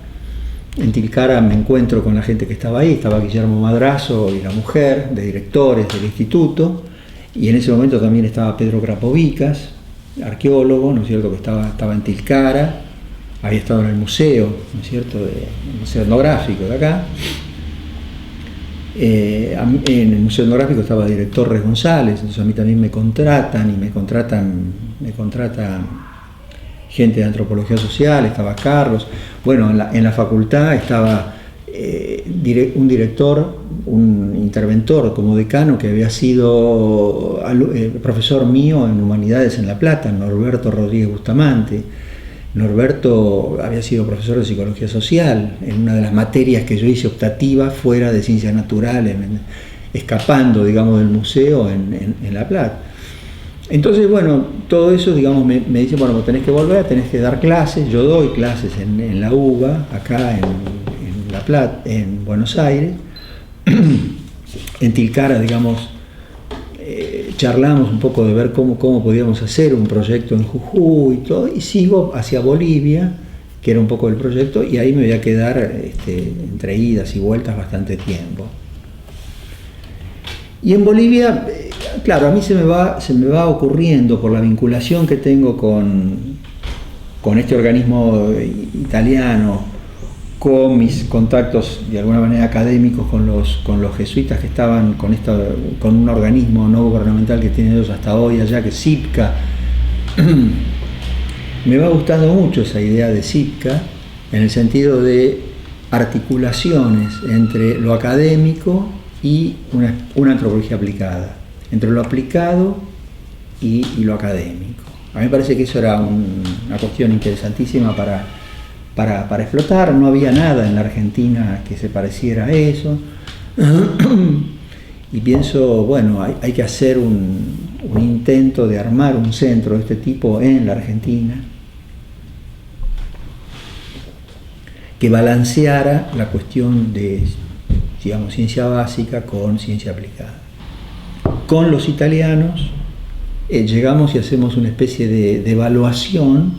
[SPEAKER 1] En Tilcara me encuentro con la gente que estaba ahí, estaba Guillermo Madrazo y la mujer de directores del instituto, y en ese momento también estaba Pedro Krapovicas, arqueólogo, ¿no es cierto?, que estaba en Tilcara, había estado en el museo, ¿no es cierto?, el museo etnográfico de acá. En el museo etnográfico estaba el director Torres González, entonces a mí también me contratan gente de antropología social, estaba Carlos. Bueno, en la facultad estaba un director, un interventor como decano que había sido profesor mío en Humanidades en La Plata, Norberto Rodríguez Bustamante. Norberto había sido profesor de Psicología Social en una de las materias que yo hice optativa fuera de Ciencias Naturales, escapando, digamos, del museo en La Plata. Entonces, bueno, todo eso, digamos, me dicen, bueno, tenés que volver, tenés que dar clases. Yo doy clases en la UBA, acá en La Plata, en Buenos Aires. En Tilcara, digamos, charlamos un poco de ver cómo podíamos hacer un proyecto en Jujuy y todo, y sigo hacia Bolivia, que era un poco el proyecto, y ahí me voy a quedar entre idas y vueltas bastante tiempo. Y en Bolivia, claro, a mí se me va ocurriendo, por la vinculación que tengo con este organismo italiano, con mis contactos de alguna manera académicos con los jesuitas que estaban con un organismo no gubernamental que tienen ellos hasta hoy allá, que es CIPCA. Me va gustando mucho esa idea de CIPCA, en el sentido de articulaciones entre lo académico y una antropología aplicada. entre lo aplicado y lo académico. A mí me parece que eso era una cuestión interesantísima para explotar. No había nada en la Argentina que se pareciera a eso. Y pienso, bueno, hay que hacer un intento de armar un centro de este tipo en la Argentina que balanceara la cuestión de, digamos, ciencia básica con ciencia aplicada. Con los italianos llegamos y hacemos una especie de evaluación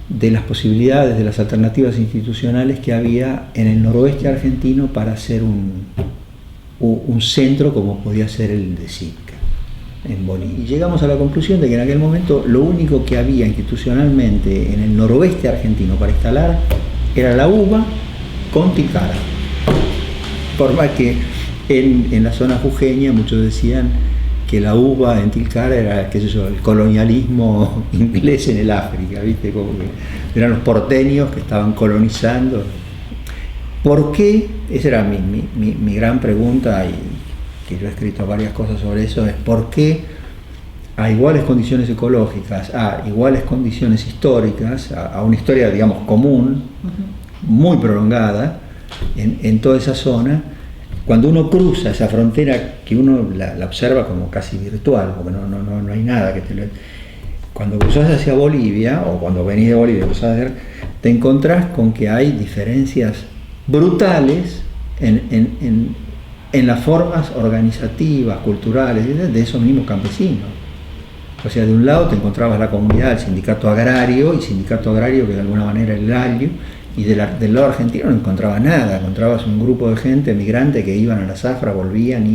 [SPEAKER 1] de las posibilidades, de las alternativas institucionales que había en el noroeste argentino para hacer un centro como podía ser el de Sitka en Bolivia. Y llegamos a la conclusión de que en aquel momento lo único que había institucionalmente en el noroeste argentino para instalar era la UBA con Tilcara. Por más que en la zona jujeña muchos decían que la UBA en Tilcara era, qué sé yo, el colonialismo inglés en el África, ¿viste? Como que eran los porteños que estaban colonizando. ¿Por qué? Esa era mi gran pregunta, y que yo he escrito varias cosas sobre eso, es ¿por qué a iguales condiciones ecológicas, a iguales condiciones históricas, a una historia, digamos, común, muy prolongada, en toda esa zona, cuando uno cruza esa frontera que uno la observa como casi virtual, porque no hay nada que te lo... Cuando cruzas hacia Bolivia, o cuando venís de Bolivia cruzás, te encontrás con que hay diferencias brutales en las formas organizativas, culturales, de esos mismos campesinos. O sea, de un lado te encontrabas la comunidad, el sindicato agrario, y sindicato agrario que de alguna manera era el ALIU, y del lado argentino no encontrabas nada, encontrabas un grupo de gente migrante que iban a la zafra, volvían,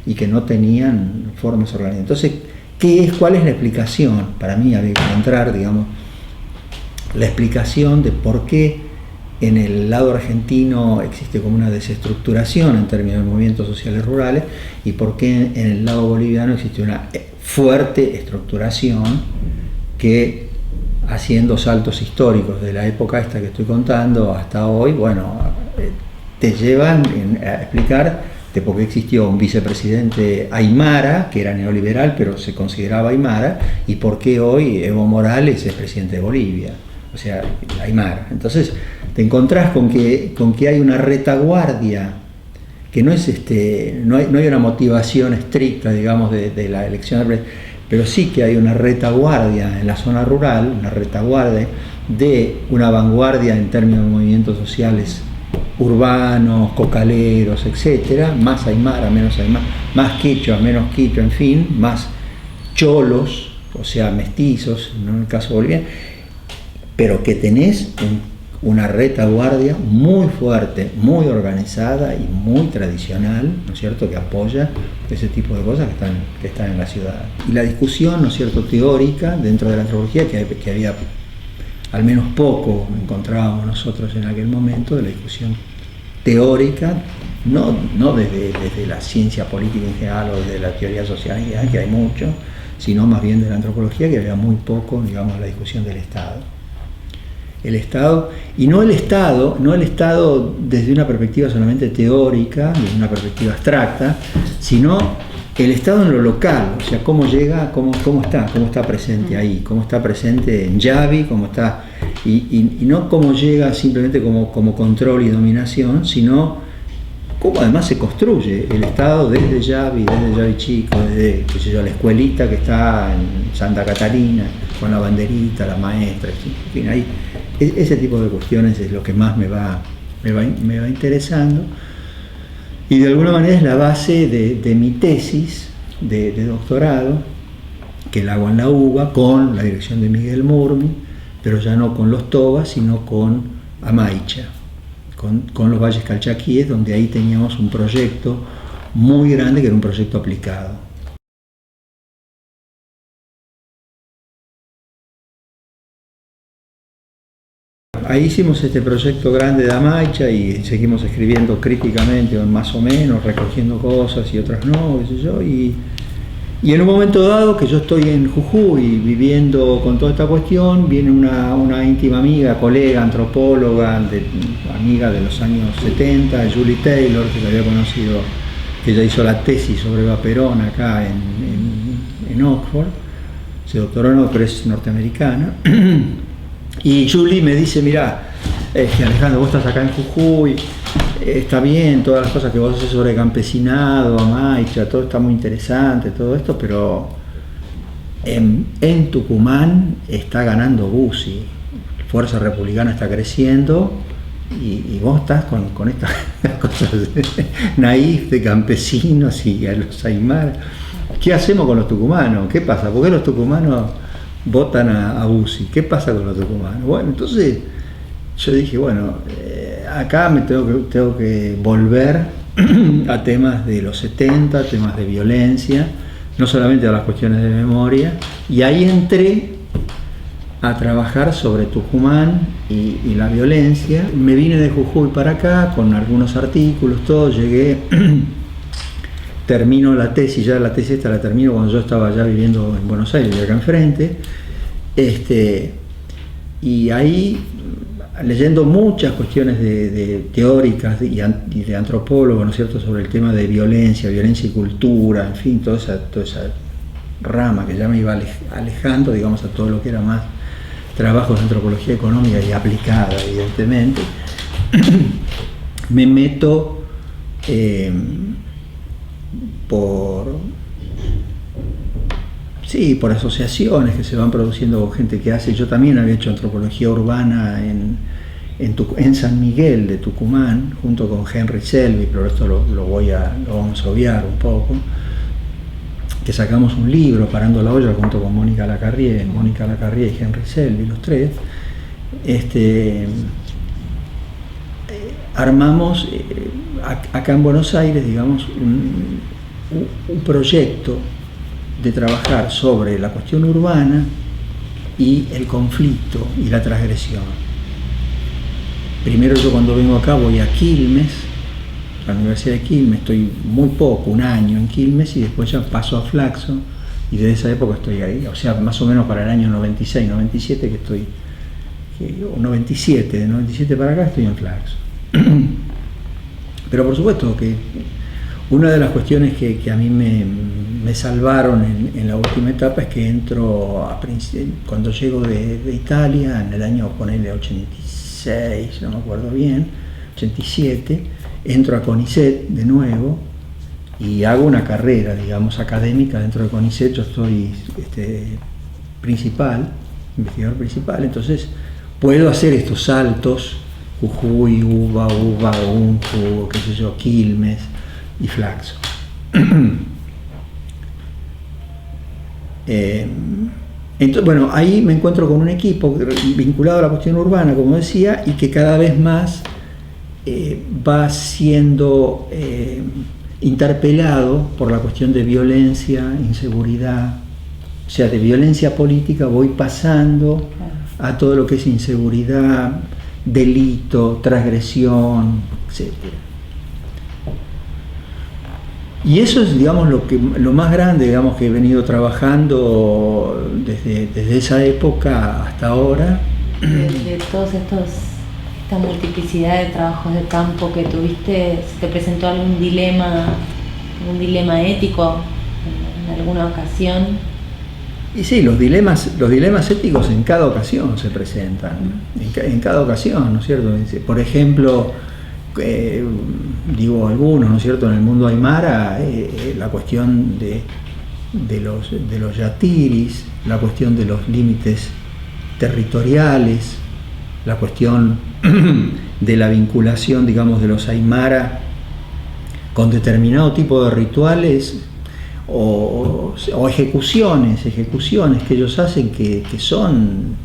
[SPEAKER 1] y que no tenían formas organizadas. Entonces, ¿cuál es la explicación? Para mí había que encontrar, digamos, la explicación de por qué en el lado argentino existe como una desestructuración en términos de movimientos sociales rurales, y por qué en el lado boliviano existe una fuerte estructuración que, haciendo saltos históricos de la época esta que estoy contando hasta hoy, bueno, te llevan a explicar de por qué existió un vicepresidente aymara, que era neoliberal pero se consideraba aymara, y por qué hoy Evo Morales es presidente de Bolivia, o sea, aymara. Entonces te encontrás con que hay una retaguardia, que no es no hay una motivación estricta, digamos, de la elección, pero sí que hay una retaguardia en la zona rural, una retaguardia de una vanguardia en términos de movimientos sociales urbanos, cocaleros, etcétera, más aymara, menos aymara, más quechua, menos quechua, en fin, más cholos, o sea, mestizos, ¿no? En el caso boliviano, pero que tenés una retaguardia muy fuerte, muy organizada y muy tradicional, ¿no es cierto?, que apoya ese tipo de cosas que están en la ciudad. Y la discusión, ¿no es cierto?, teórica dentro de la antropología, que había al menos poco encontrábamos nosotros en aquel momento, de la discusión teórica, no desde la ciencia política en general o desde la teoría social en general, que hay mucho, sino más bien de la antropología, que había muy poco, digamos, la discusión del Estado. El Estado, y no el Estado desde una perspectiva solamente teórica, desde una perspectiva abstracta, sino el Estado en lo local, o sea, cómo llega, cómo está presente ahí, cómo está presente en Yavi, cómo está, y no cómo llega simplemente como control y dominación, sino cómo además se construye el Estado desde Yavi Chico, desde, qué sé yo, la escuelita que está en Santa Catarina, con la banderita, la maestra, en fin, ahí, ese tipo de cuestiones es lo que más me va interesando, y de alguna manera es la base de mi tesis de doctorado, que la hago en la UBA con la dirección de Miguel Murmi, pero ya no con los Tobas, sino con Amaicha, con los Valles Calchaquíes, donde ahí teníamos un proyecto muy grande que era un proyecto aplicado. Ahí hicimos este proyecto grande de Amaicha y seguimos escribiendo críticamente, más o menos, recogiendo cosas y otras no, qué sé yo, y en un momento dado que yo estoy en Jujuy viviendo con toda esta cuestión, viene una íntima amiga, colega, antropóloga, amiga de los años 70, Julie Taylor, que la había conocido que ella hizo la tesis sobre Eva Perón acá en Oxford, se doctoró, no, pero es norteamericana. Y Julie me dice, mirá, Alejandro, vos estás acá en Jujuy, está bien todas las cosas que vos haces sobre campesinado, Maicha, todo está muy interesante, todo esto, pero en Tucumán está ganando Bussi, Fuerza Republicana está creciendo, y vos estás con estas cosas naif de campesinos y a los aymara. ¿Qué hacemos con los tucumanos? ¿Qué pasa? ¿Por qué los tucumanos votan a Bussi? ¿Qué pasa con los tucumanos? Bueno, entonces yo dije, bueno, acá me tengo que volver a temas de los 70, temas de violencia, no solamente a las cuestiones de memoria, y ahí entré a trabajar sobre Tucumán y la violencia. Me vine de Jujuy para acá con algunos artículos, todo, llegué, termino la tesis, ya la tesis esta la termino cuando yo estaba ya viviendo en Buenos Aires, acá enfrente, y ahí leyendo muchas cuestiones de teóricas y de antropólogos, ¿no es cierto?, sobre el tema de violencia y cultura, en fin, toda esa rama que ya me iba alejando, digamos, a todo lo que era más trabajos de antropología económica y aplicada, evidentemente. Me meto por asociaciones que se van produciendo con gente que hace. Yo también había hecho antropología urbana en San Miguel de Tucumán, junto con Henry Selby, pero esto lo vamos a obviar un poco, que sacamos un libro, Parando la olla, junto con Mónica Lacarrié y Henry Selby, los tres. Armamos acá en Buenos Aires, digamos, un proyecto de trabajar sobre la cuestión urbana y el conflicto y la transgresión. Primero, yo cuando vengo acá voy a Quilmes, la Universidad de Quilmes, estoy muy poco, un año en Quilmes, y después ya paso a Flaxo, y desde esa época estoy ahí, o sea, más o menos para el año 96, 97 que estoy, o 97, de 97 para acá estoy en Flaxo. Pero por supuesto que una de las cuestiones que a mí me salvaron en la última etapa es que entro, cuando llego de Italia, en el año, ponele 86, no me acuerdo bien, 87, entro a CONICET de nuevo y hago una carrera, digamos, académica dentro de CONICET. Yo soy investigador principal, entonces puedo hacer estos saltos, Jujuy, Uva, Unju, qué sé yo, Quilmes y Flaxo. Entonces, bueno, ahí me encuentro con un equipo vinculado a la cuestión urbana, como decía, y que cada vez más va siendo interpelado por la cuestión de violencia, inseguridad. O sea, de violencia política voy pasando a todo lo que es inseguridad, delito, transgresión, etc. Y eso es, digamos, lo más grande, digamos, que he venido trabajando desde esa época hasta ahora.
[SPEAKER 3] De todos esta multiplicidad de trabajos de campo que tuviste, ¿te presentó algún dilema ético en alguna ocasión?
[SPEAKER 1] Y sí, los dilemas éticos en cada ocasión se presentan, en cada ocasión, ¿no es cierto? Por ejemplo, digo algunos, ¿no es cierto? En el mundo aymara, la cuestión de los yatiris, la cuestión de los límites territoriales, la cuestión de la vinculación, digamos, de los aymara con determinado tipo de rituales o ejecuciones que ellos hacen que son,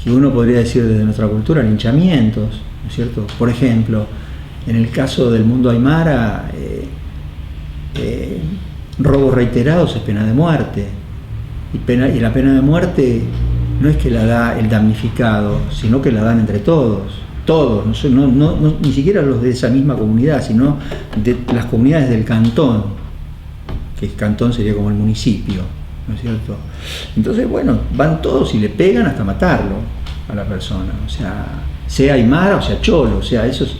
[SPEAKER 1] que uno podría decir desde nuestra cultura, linchamientos, ¿no es cierto? Por ejemplo, en el caso del mundo aymara, robos reiterados es pena de muerte, y la pena de muerte no es que la da el damnificado, sino que la dan entre todos, ni siquiera los de esa misma comunidad, sino de las comunidades del cantón, que el cantón sería como el municipio, ¿no es cierto? Entonces, bueno, van todos y le pegan hasta matarlo a la persona, o sea aymara o sea cholo, o sea, eso es.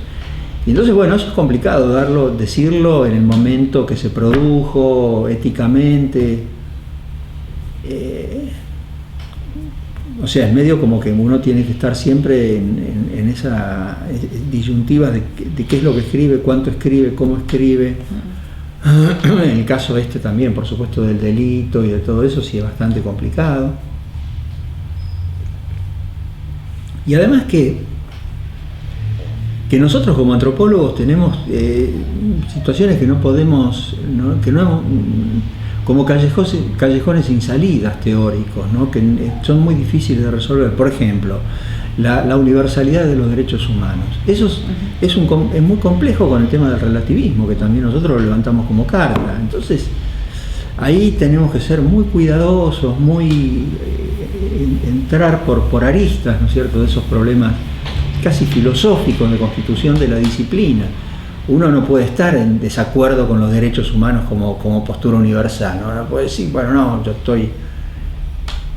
[SPEAKER 1] Y entonces, bueno, eso es complicado, decirlo en el momento que se produjo, éticamente. O sea, es medio como que uno tiene que estar siempre en esa disyuntiva de qué es lo que escribe, cuánto escribe, cómo escribe. En el caso también, por supuesto, del delito y de todo eso, sí es bastante complicado. Y además que nosotros como antropólogos tenemos situaciones que no podemos, como callejones sin salidas teóricos, ¿no? Que son muy difíciles de resolver. Por ejemplo, la universalidad de los derechos humanos. Eso es muy complejo con el tema del relativismo, que también nosotros lo levantamos como carta. Entonces, ahí tenemos que ser muy cuidadosos, entrar por aristas, ¿no es cierto?, de esos problemas casi filosóficos de constitución de la disciplina. Uno no puede estar en desacuerdo con los derechos humanos como postura universal, ¿no? No puede decir, bueno, no, yo estoy...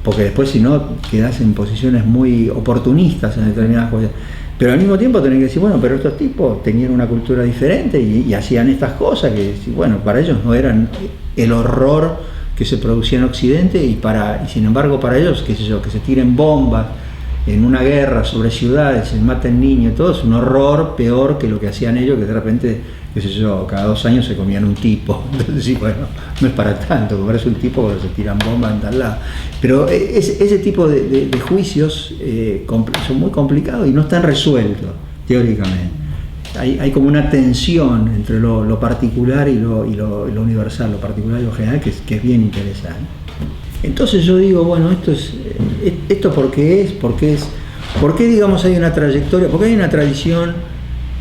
[SPEAKER 1] Porque después, si no, quedás en posiciones muy oportunistas en determinadas cosas. Pero al mismo tiempo tenés que decir, bueno, pero estos tipos tenían una cultura diferente y hacían estas cosas que, bueno, para ellos no eran el horror que se producía en Occidente y sin embargo para ellos, qué sé yo, que se tiren bombas en una guerra sobre ciudades, se maten niños y todo, es un horror peor que lo que hacían ellos, que de repente, qué sé yo, cada 2 años se comían un tipo. Entonces sí, bueno, no es para tanto, comerse un tipo cuando se tiran bombas en tal lado. Pero ese tipo de juicios son muy complicados y no están resueltos, teóricamente. Hay como una tensión entre lo particular y lo universal, lo particular y lo general, que es bien interesante. Entonces yo digo, bueno, esto ¿por qué es? ¿Por qué digamos hay una trayectoria? ¿Por qué hay una tradición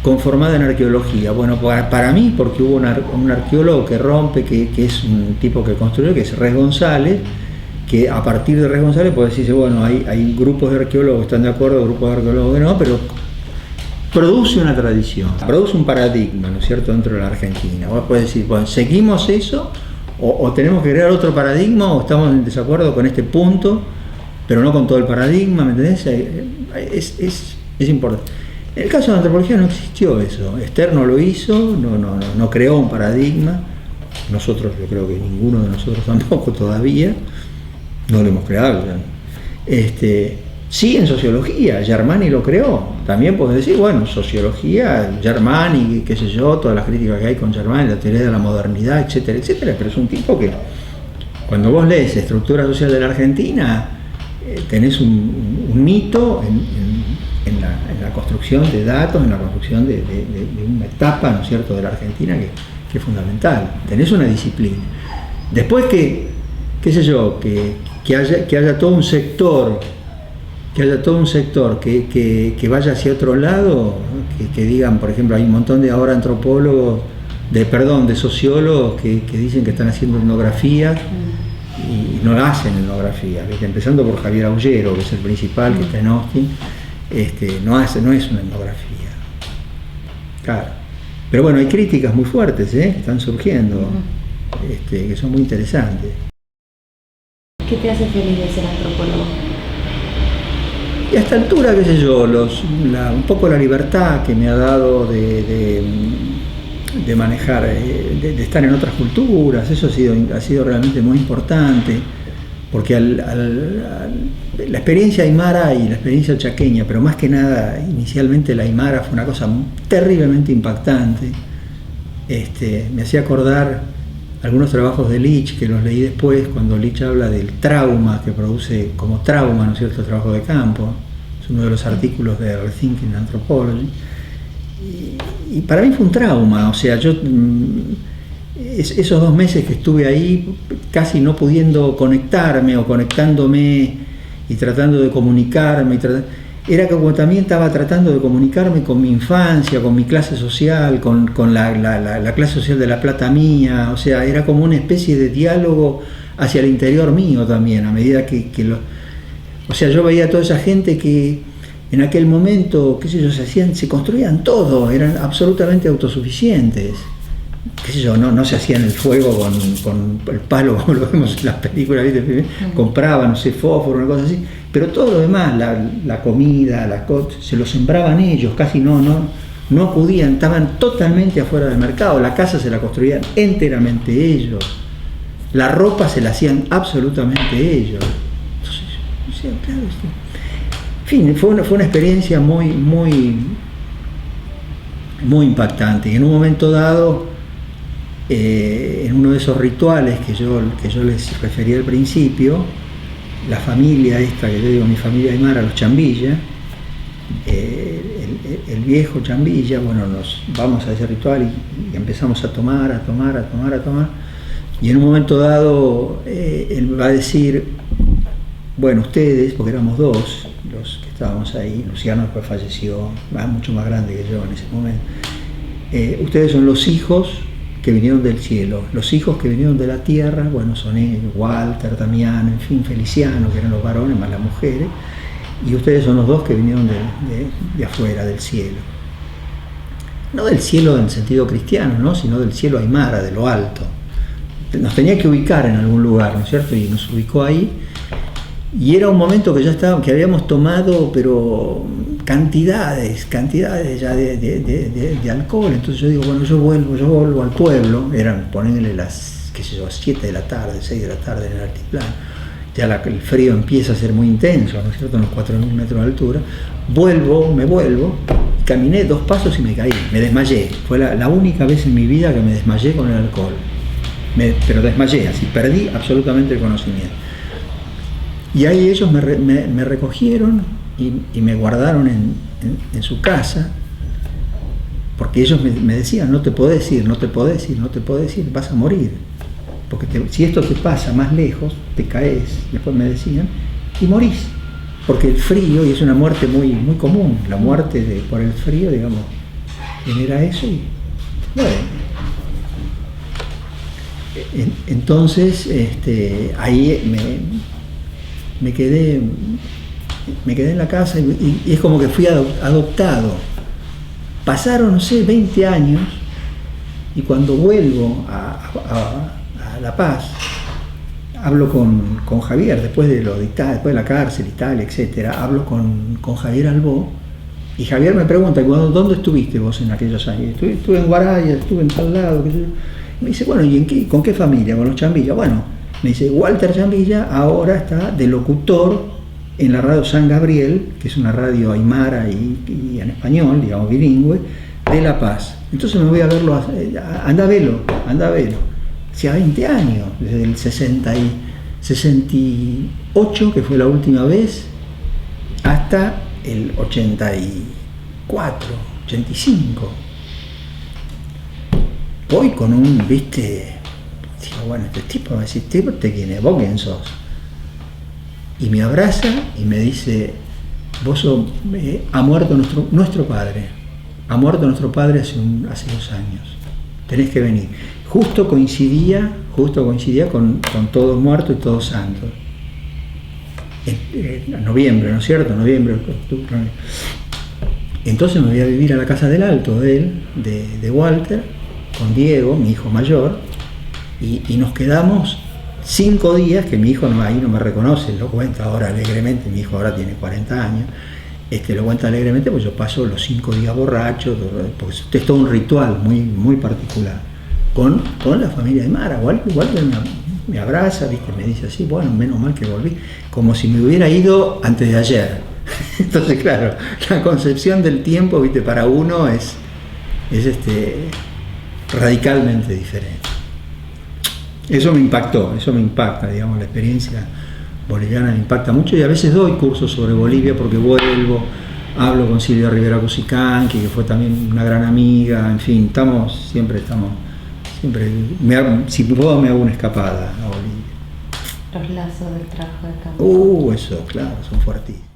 [SPEAKER 1] conformada en arqueología? Bueno, para mí, porque hubo un arqueólogo que rompe, que es un tipo que construyó, que es Res González, que a partir de Res González puede decirse, bueno, hay grupos de arqueólogos que están de acuerdo, grupos de arqueólogos que no, pero produce una tradición, produce un paradigma, ¿no es cierto?, dentro de la Argentina. Vos podés decir, bueno, ¿seguimos eso? O tenemos que crear otro paradigma, o estamos en desacuerdo con este punto, pero no con todo el paradigma, ¿me entendés? Es importante. En el caso de la antropología no existió eso. Esther no lo hizo, no creó un paradigma. Nosotros, yo creo que ninguno de nosotros tampoco todavía, no lo hemos creado. Sí, en sociología, Germani lo creó. También podés decir, bueno, sociología, Germani, qué sé yo, todas las críticas que hay con Germani, la teoría de la modernidad, etcétera, etcétera. Pero es un tipo que, cuando vos lees Estructura Social de la Argentina, tenés un mito en la construcción de datos, en la construcción de una etapa, ¿no es cierto?, de la Argentina que es fundamental. Tenés una disciplina. Después qué sé yo, que haya todo un sector, que vaya hacia otro lado, que digan, por ejemplo, hay un montón de ahora antropólogos, de sociólogos que dicen que están haciendo etnografías y no hacen etnografía, ¿viste? Empezando por Javier Aullero, que es el principal, que está en Austin, no es una etnografía. Claro. Pero bueno, hay críticas muy fuertes, que están surgiendo, que son muy interesantes.
[SPEAKER 3] ¿Qué te hace feliz de ser antropólogo?
[SPEAKER 1] Y a esta altura, qué sé yo, un poco la libertad que me ha dado de manejar, de estar en otras culturas, eso ha sido realmente muy importante, porque la experiencia aymara y la experiencia chaqueña, pero más que nada, inicialmente la aymara fue una cosa terriblemente impactante. Me hacía acordar algunos trabajos de Leach, que los leí después, cuando Leach habla del trauma que produce como trauma, ¿no es cierto?, el trabajo de campo. Es uno de los artículos de Rethinking Anthropology. Y para mí fue un trauma, o sea, yo esos 2 meses que estuve ahí, casi no pudiendo conectarme o conectándome y tratando de comunicarme, era como también estaba tratando de comunicarme con mi infancia, con mi clase social, con la clase social de la plata mía, o sea, era como una especie de diálogo hacia el interior mío también, a medida o sea, yo veía a toda esa gente que en aquel momento, qué sé yo, se construían todo, eran absolutamente autosuficientes. Qué sé yo, no se hacían el fuego con el palo como lo vemos en las películas, ¿viste? Compraban, no sé, fósforo, una cosa así, pero todo lo demás, la comida, las cosas, se lo sembraban ellos, casi no no acudían, estaban totalmente afuera del mercado, la casa se la construían enteramente ellos, la ropa se la hacían absolutamente ellos. Entonces, o sea, claro, en fin, fue una experiencia muy impactante. Y en un momento dado, en uno de esos rituales que yo les refería al principio, la familia esta, que yo digo, mi familia aymara, los Chambilla, el viejo Chambilla, bueno, nos vamos a ese ritual y empezamos a tomar, y en un momento dado él va a decir, bueno, ustedes, porque éramos dos los que estábamos ahí, Luciano después falleció, mucho más grande que yo en ese momento, ustedes son los hijos que vinieron del cielo, los hijos que vinieron de la tierra, bueno, son ellos, Walter, Damiano, en fin, Feliciano, que eran los varones más las mujeres, y ustedes son los dos que vinieron de afuera, del cielo. No del cielo en sentido cristiano, ¿no? Sino del cielo aymara, de lo alto. Nos tenía que ubicar en algún lugar, ¿no es cierto? Y nos ubicó ahí. Y era un momento que que habíamos tomado, pero cantidades ya de alcohol. Entonces yo digo, bueno, yo vuelvo al pueblo. Eran, ponerle las, qué sé yo, 7 de la tarde, 6 de la tarde en el altiplano. Ya el frío empieza a ser muy intenso, ¿no es cierto?, en los 4.000 metros de altura. Me vuelvo, caminé 2 pasos y me caí, me desmayé. Fue la única vez en mi vida que me desmayé con el alcohol. Pero desmayé, así, perdí absolutamente el conocimiento. Y ahí ellos me recogieron y me guardaron en su casa, porque ellos me decían, no te podés ir, vas a morir. Porque si esto te pasa más lejos, te caes, después me decían, y morís. Porque el frío, y es una muerte muy común, la muerte por el frío, digamos, genera eso. Y bueno, entonces ahí me quedé en la casa y es como que fui adoptado. Pasaron, no sé, 20 años, y cuando vuelvo a La Paz, hablo con Javier, después de la cárcel y tal, etcétera, hablo con Javier Albó, y Javier me pregunta, ¿dónde estuviste vos en aquellos años? Estuve en Guaraya, estuve en tal lado, me dice, bueno, ¿y con qué familia? Con los Chambilla. Bueno, me dice, Walter Chambilla ahora está de locutor en la radio San Gabriel, que es una radio aymara y en español, digamos, bilingüe, de La Paz. Entonces me voy a verlo, anda a verlo. Hacía 20 años, desde el 68, que fue la última vez, hasta el 84, 85. Voy con digo, bueno, este tipo me dice, ¿este quién es? ¿Vos quién sos? Y me abraza y me dice, ha muerto nuestro padre, hace 2 años, tenés que venir. Justo coincidía con Todos Muertos y Todos Santos. En noviembre, ¿no es cierto? Noviembre, octubre. Entonces me voy a vivir a la casa del Alto de Walter, con Diego, mi hijo mayor, y nos quedamos 5 días, que mi hijo ahí no me reconoce, lo cuenta ahora alegremente, mi hijo ahora tiene 40 años, lo cuenta alegremente, pues yo paso los 5 días borracho, porque es todo un ritual muy particular. Con la familia aymara. Walter me abraza, ¿viste? Me dice así, bueno, menos mal que volví, como si me hubiera ido antes de ayer. Entonces, claro, la concepción del tiempo, ¿viste?, para uno es radicalmente diferente. Eso me impacta, digamos, la experiencia boliviana me impacta mucho, y a veces doy cursos sobre Bolivia porque vuelvo, hablo con Silvia Rivera Cusicanqui, que fue también una gran amiga, en fin, siempre, si puedo me hago una escapada a Bolivia.
[SPEAKER 3] Los lazos del trabajo de campo.
[SPEAKER 1] Eso, claro, son fuertísimos.